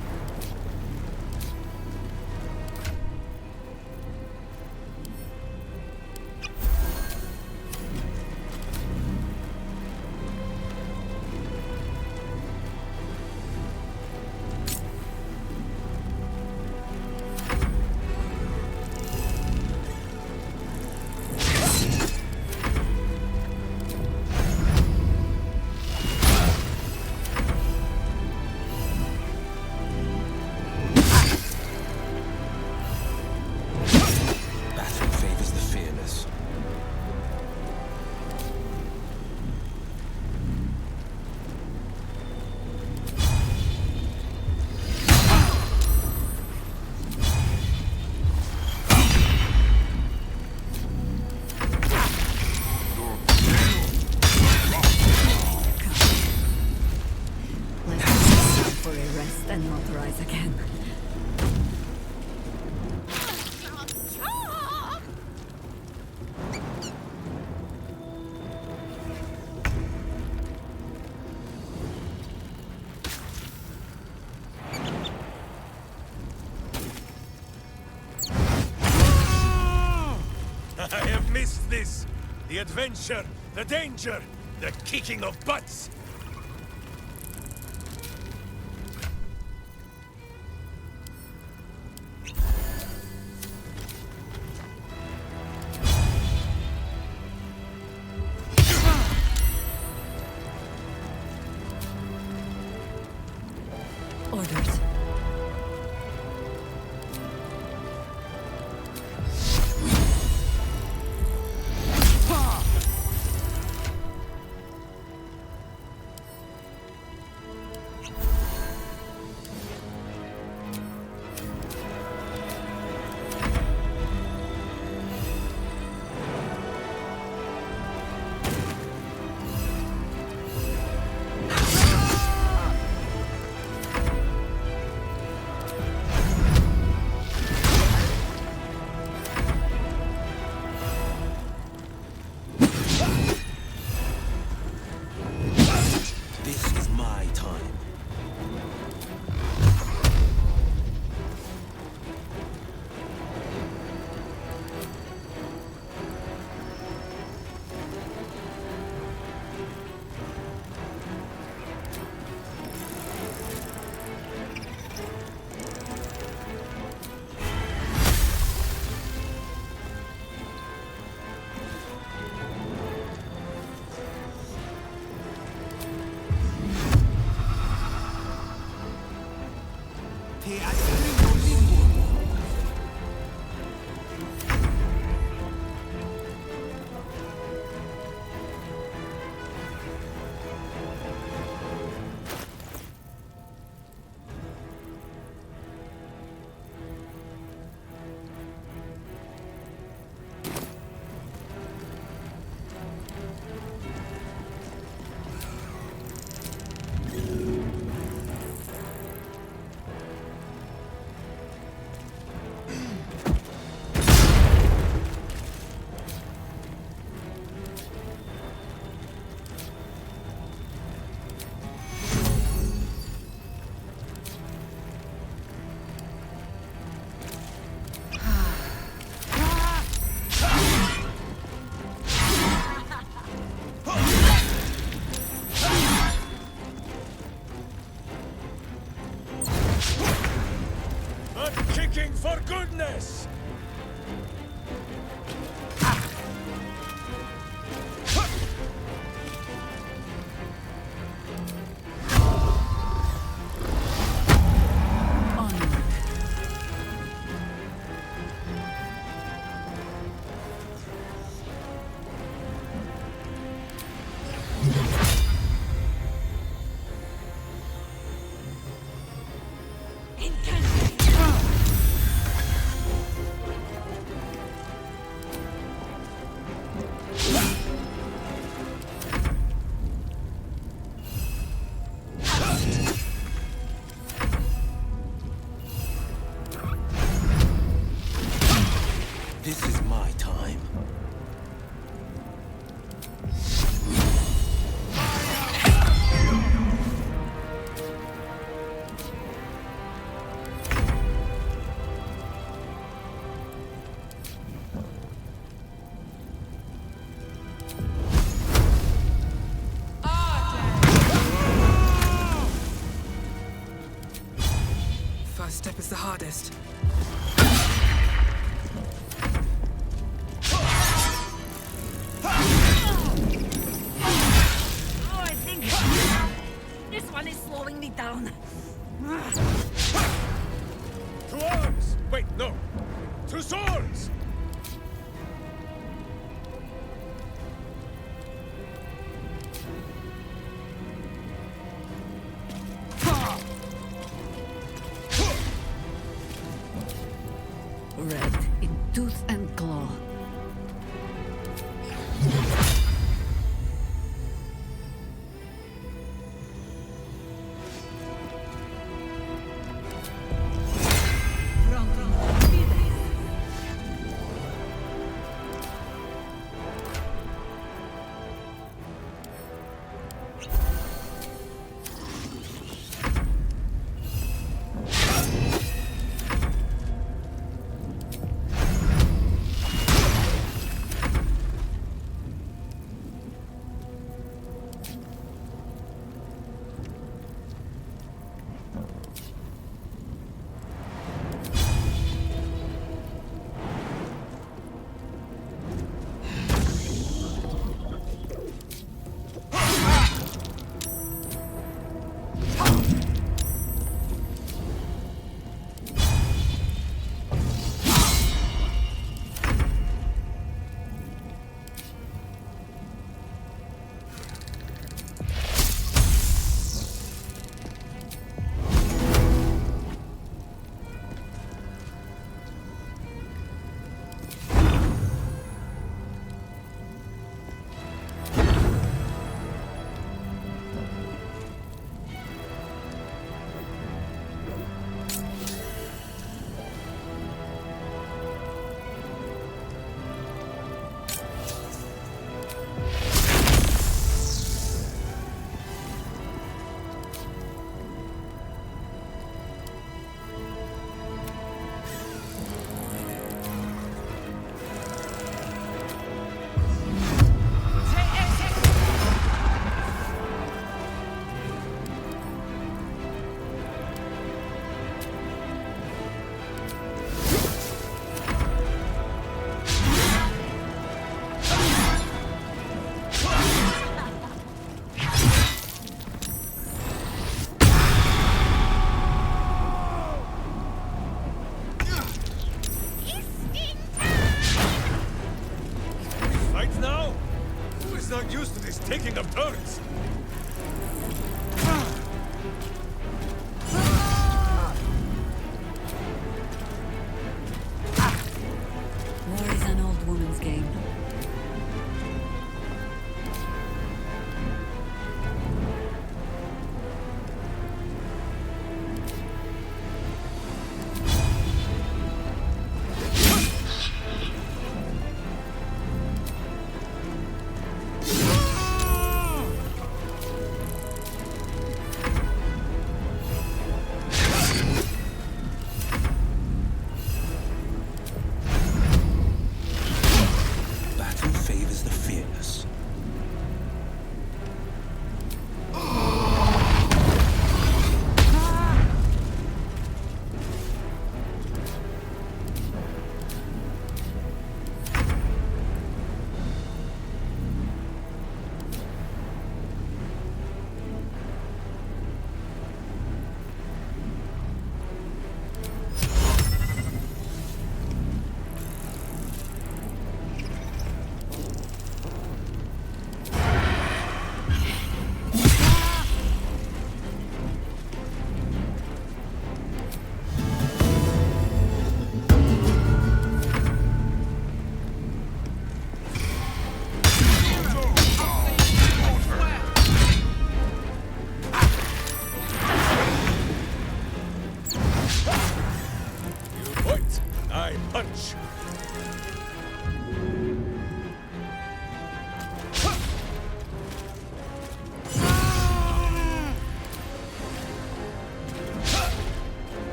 And not rise again. I have missed this! The adventure, the danger, the kicking of butts! Orders. eldest. Oh, I think this one is slowing me down. To arms! Wait, no! To swords! Red in tooth and claw. Not used to this taking of turns. War is an old woman's game.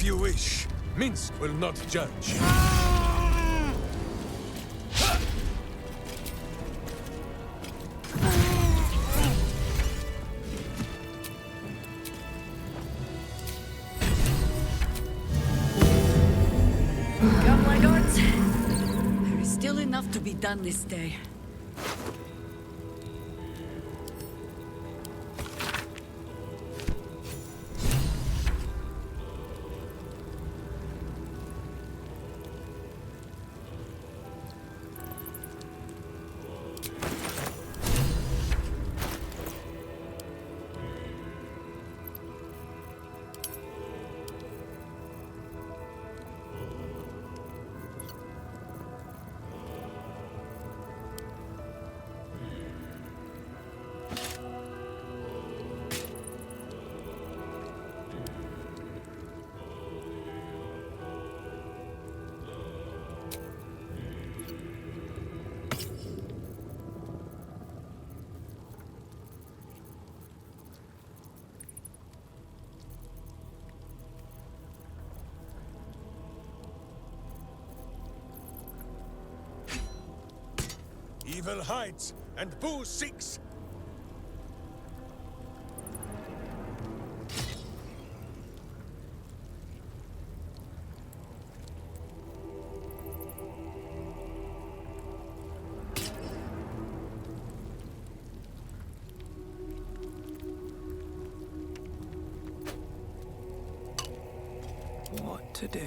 you wish. Minsk will not judge. Come, my guards. There is still enough to be done this day. Evil hides, and Boo seeks. What to do?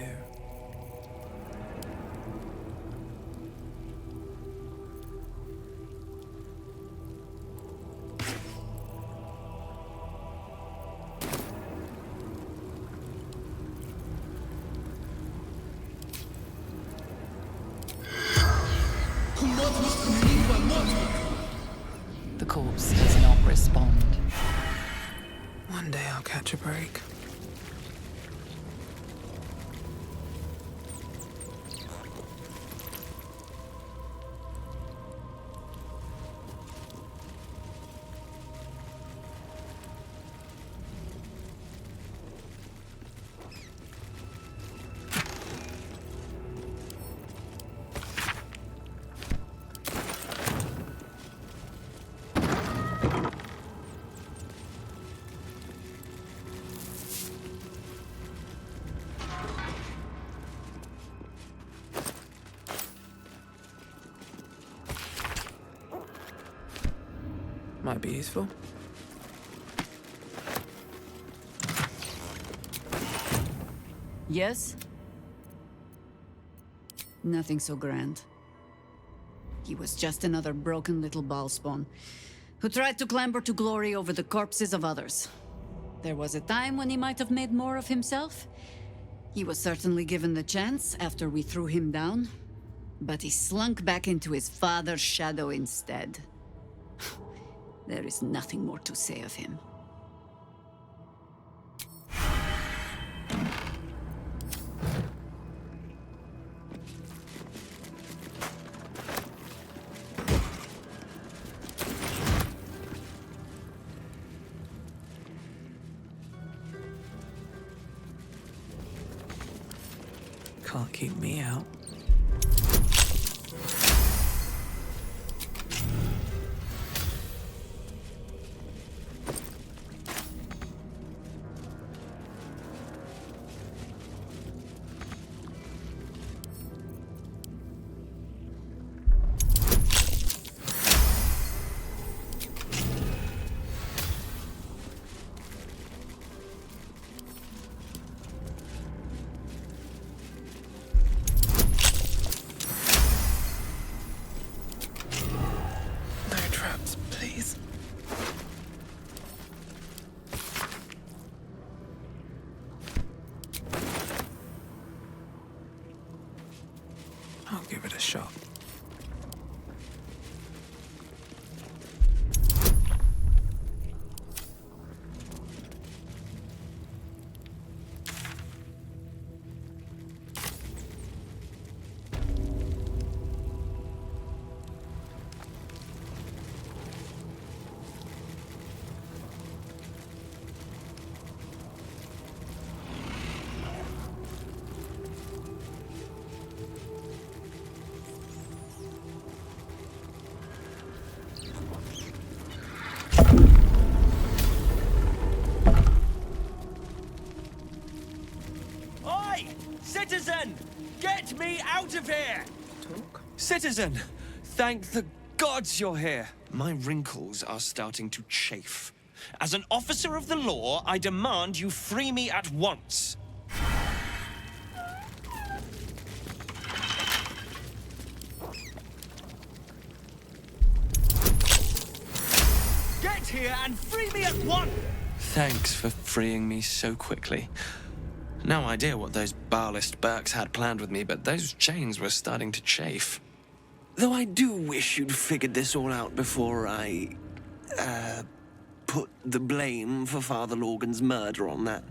The corpse does not respond. One day I'll catch a break. Might be useful. Yes? Nothing so grand. He was just another broken little ballspawn who tried to clamber to glory over the corpses of others. There was a time when he might have made more of himself. He was certainly given the chance after we threw him down, but he slunk back into his father's shadow instead. There is nothing more to say of him. Can't keep me out. I'll give it a shot. Citizen! Get me out of here! Citizen! Thank the gods you're here. My wrinkles are starting to chafe. As an officer of the law, I demand you free me at once. Get here and free me at once! Thanks for freeing me so quickly. No idea what those Barlist Burks had planned with me, but those chains were starting to chafe. Though I do wish you'd figured this all out before I, put the blame for Father Lorgan's murder on that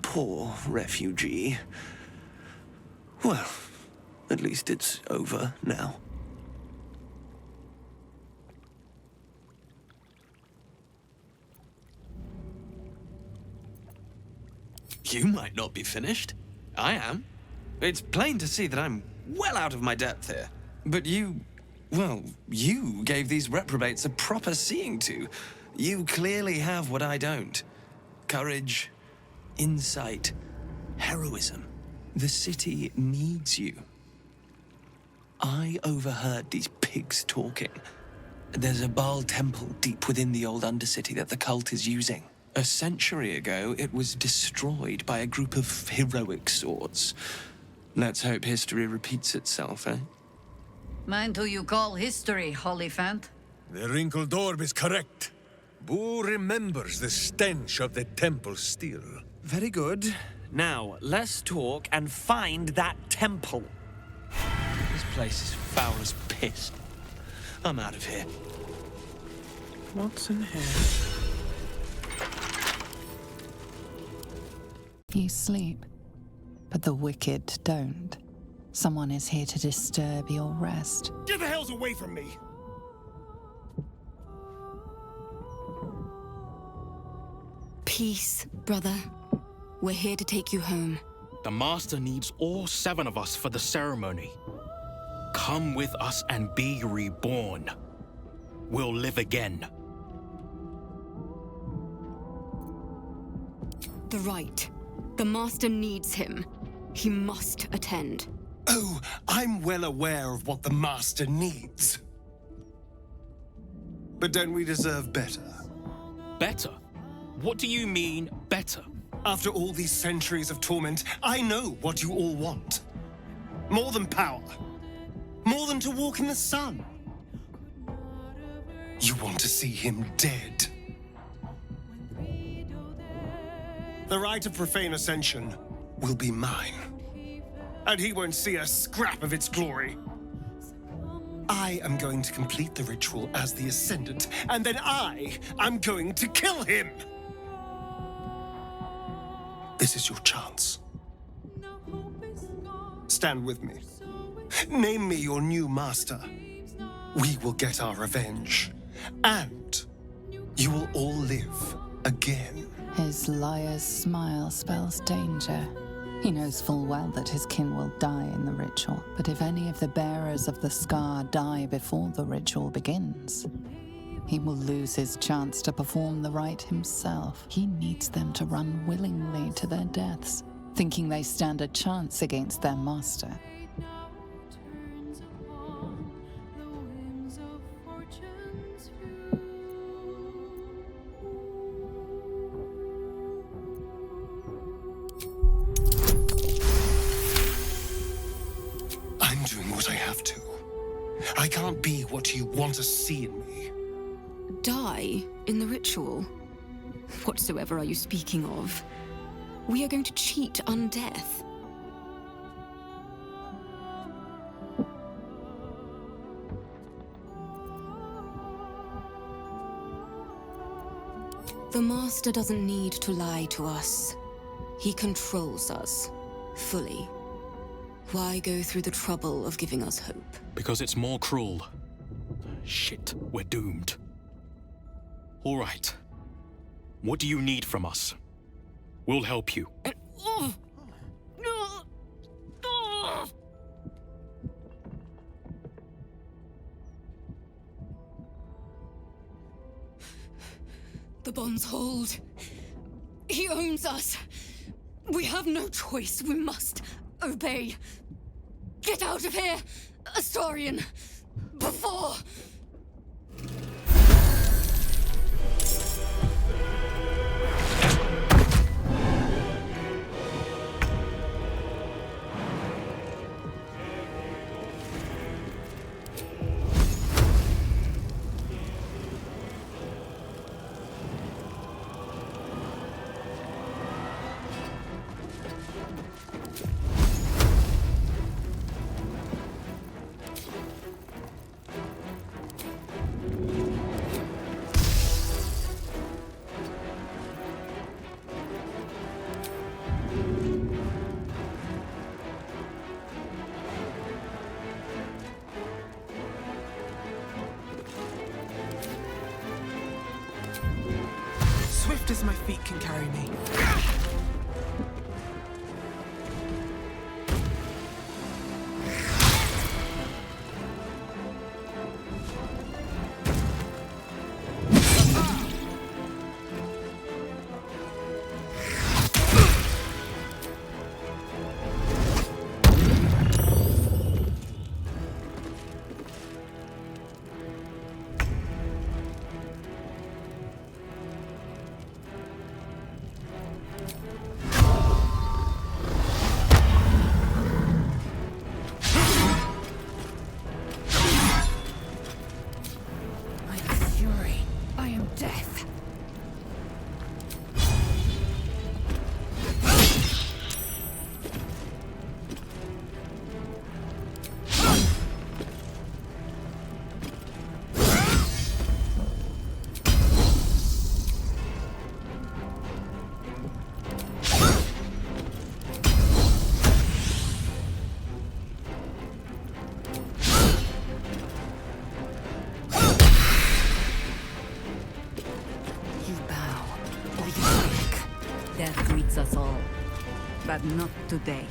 poor refugee. Well, at least it's over now. You might not be finished. I am. It's plain to see that I'm well out of my depth here. But you gave these reprobates a proper seeing to. You clearly have what I don't. Courage, insight, heroism. The city needs you. I overheard these pigs talking. There's a Baal temple deep within the old Undercity that the cult is using. A century ago, it was destroyed by a group of heroic sorts. Let's hope history repeats itself, eh? Mind who you call history, Hollyphant. The wrinkled orb is correct. Boo remembers the stench of the temple still. Very good. Now, let's talk and find that temple. This place is foul as piss. I'm out of here. What's in here? You sleep, but the wicked don't. Someone is here to disturb your rest. Get the hells away from me! Peace, brother. We're here to take you home. The Master needs all 7 of us for the ceremony. Come with us and be reborn. We'll live again. The rite. The Master needs him. He must attend. Oh, I'm well aware of what the Master needs. But don't we deserve better? Better? What do you mean, better? After all these centuries of torment, I know what you all want. More than power. More than to walk in the sun. You want to see him dead. The rite of profane ascension will be mine. And he won't see a scrap of its glory. I am going to complete the ritual as the Ascendant, and then I am going to kill him! This is your chance. Stand with me. Name me your new master. We will get our revenge. And you will all live again. His liar's smile spells danger. He knows full well that his kin will die in the ritual, but if any of the bearers of the scar die before the ritual begins, he will lose his chance to perform the rite himself. He needs them to run willingly to their deaths, thinking they stand a chance against their master. I'm doing what I have to. I can't be what you want to see in me. Die in the ritual? Whatsoever are you speaking of? We are going to cheat undeath. The Master doesn't need to lie to us. He controls us, fully. Why go through the trouble of giving us hope? Because it's more cruel. Shit, we're doomed. All right. What do you need from us? We'll help you. The bonds hold. He owns us. We have no choice. We must Obey. Get out of here, Astarion. Before... Swift as my feet can carry me. Death greets us all, but not today.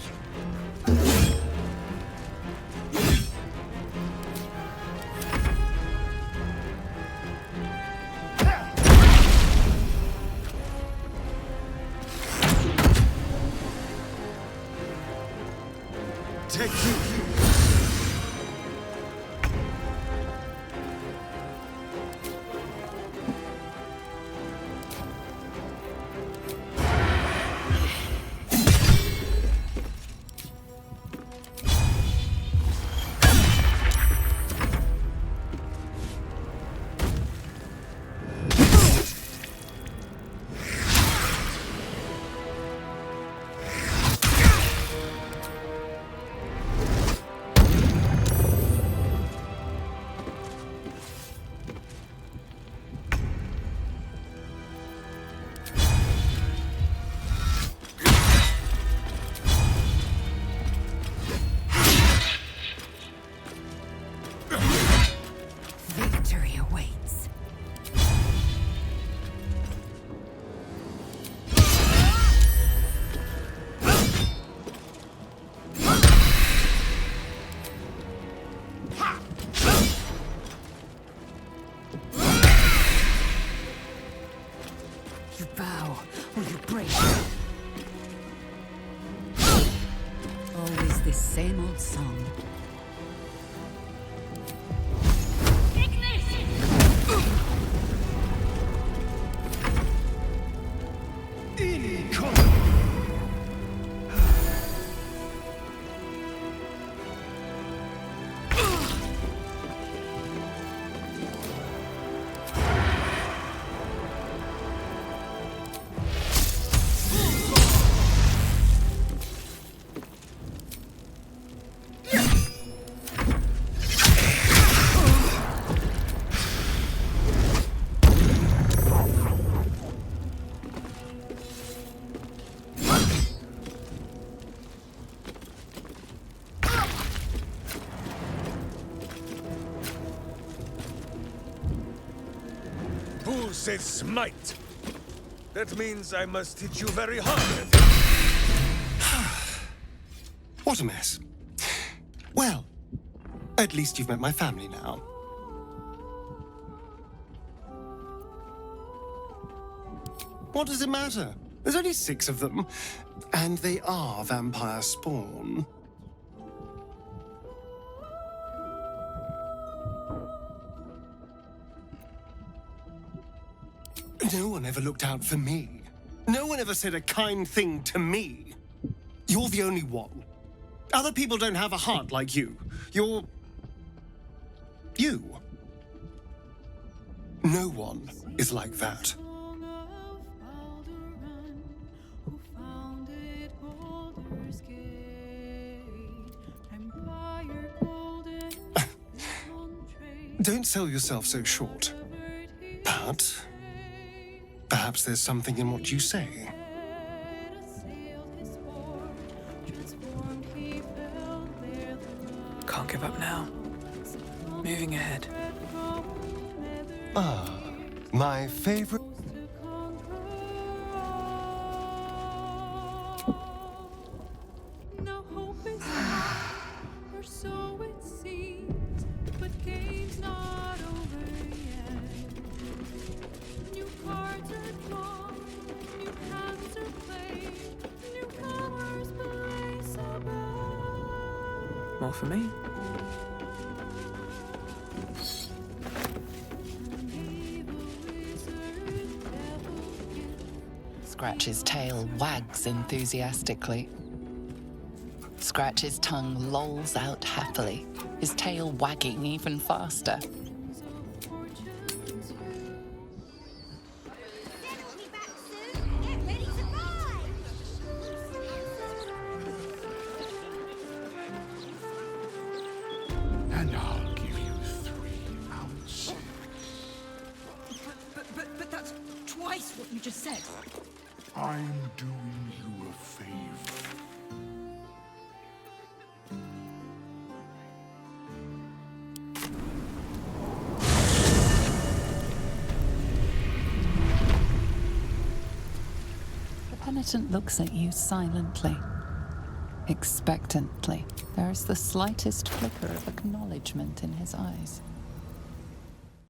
Take you. Victory awaits. You bow or you break. Always the same old song. Who said smite? That means I must hit you very hard. What a mess. Well, at least you've met my family now. What does it matter? There's only 6 of them. And they are vampire spawn. No one ever looked out for me. No one ever said a kind thing to me. You're the only one. Other people don't have a heart like you. You're... you. No one is like that. Don't sell yourself so short. But perhaps there's something in what you say. Can't give up now. Moving ahead. Ah, my favorite... No hope is lost, or so it seems, but game's not over yet. New cards are drawn, new hands are played, newcomers place above. More for me? Scratch's tail wags enthusiastically. Scratch's tongue lolls out happily, his tail wagging even faster. And I'll give you 3 ounces. But that's twice what you just said. I'm doing you a favor. The penitent looks at you silently, expectantly. There is the slightest flicker of acknowledgement in his eyes.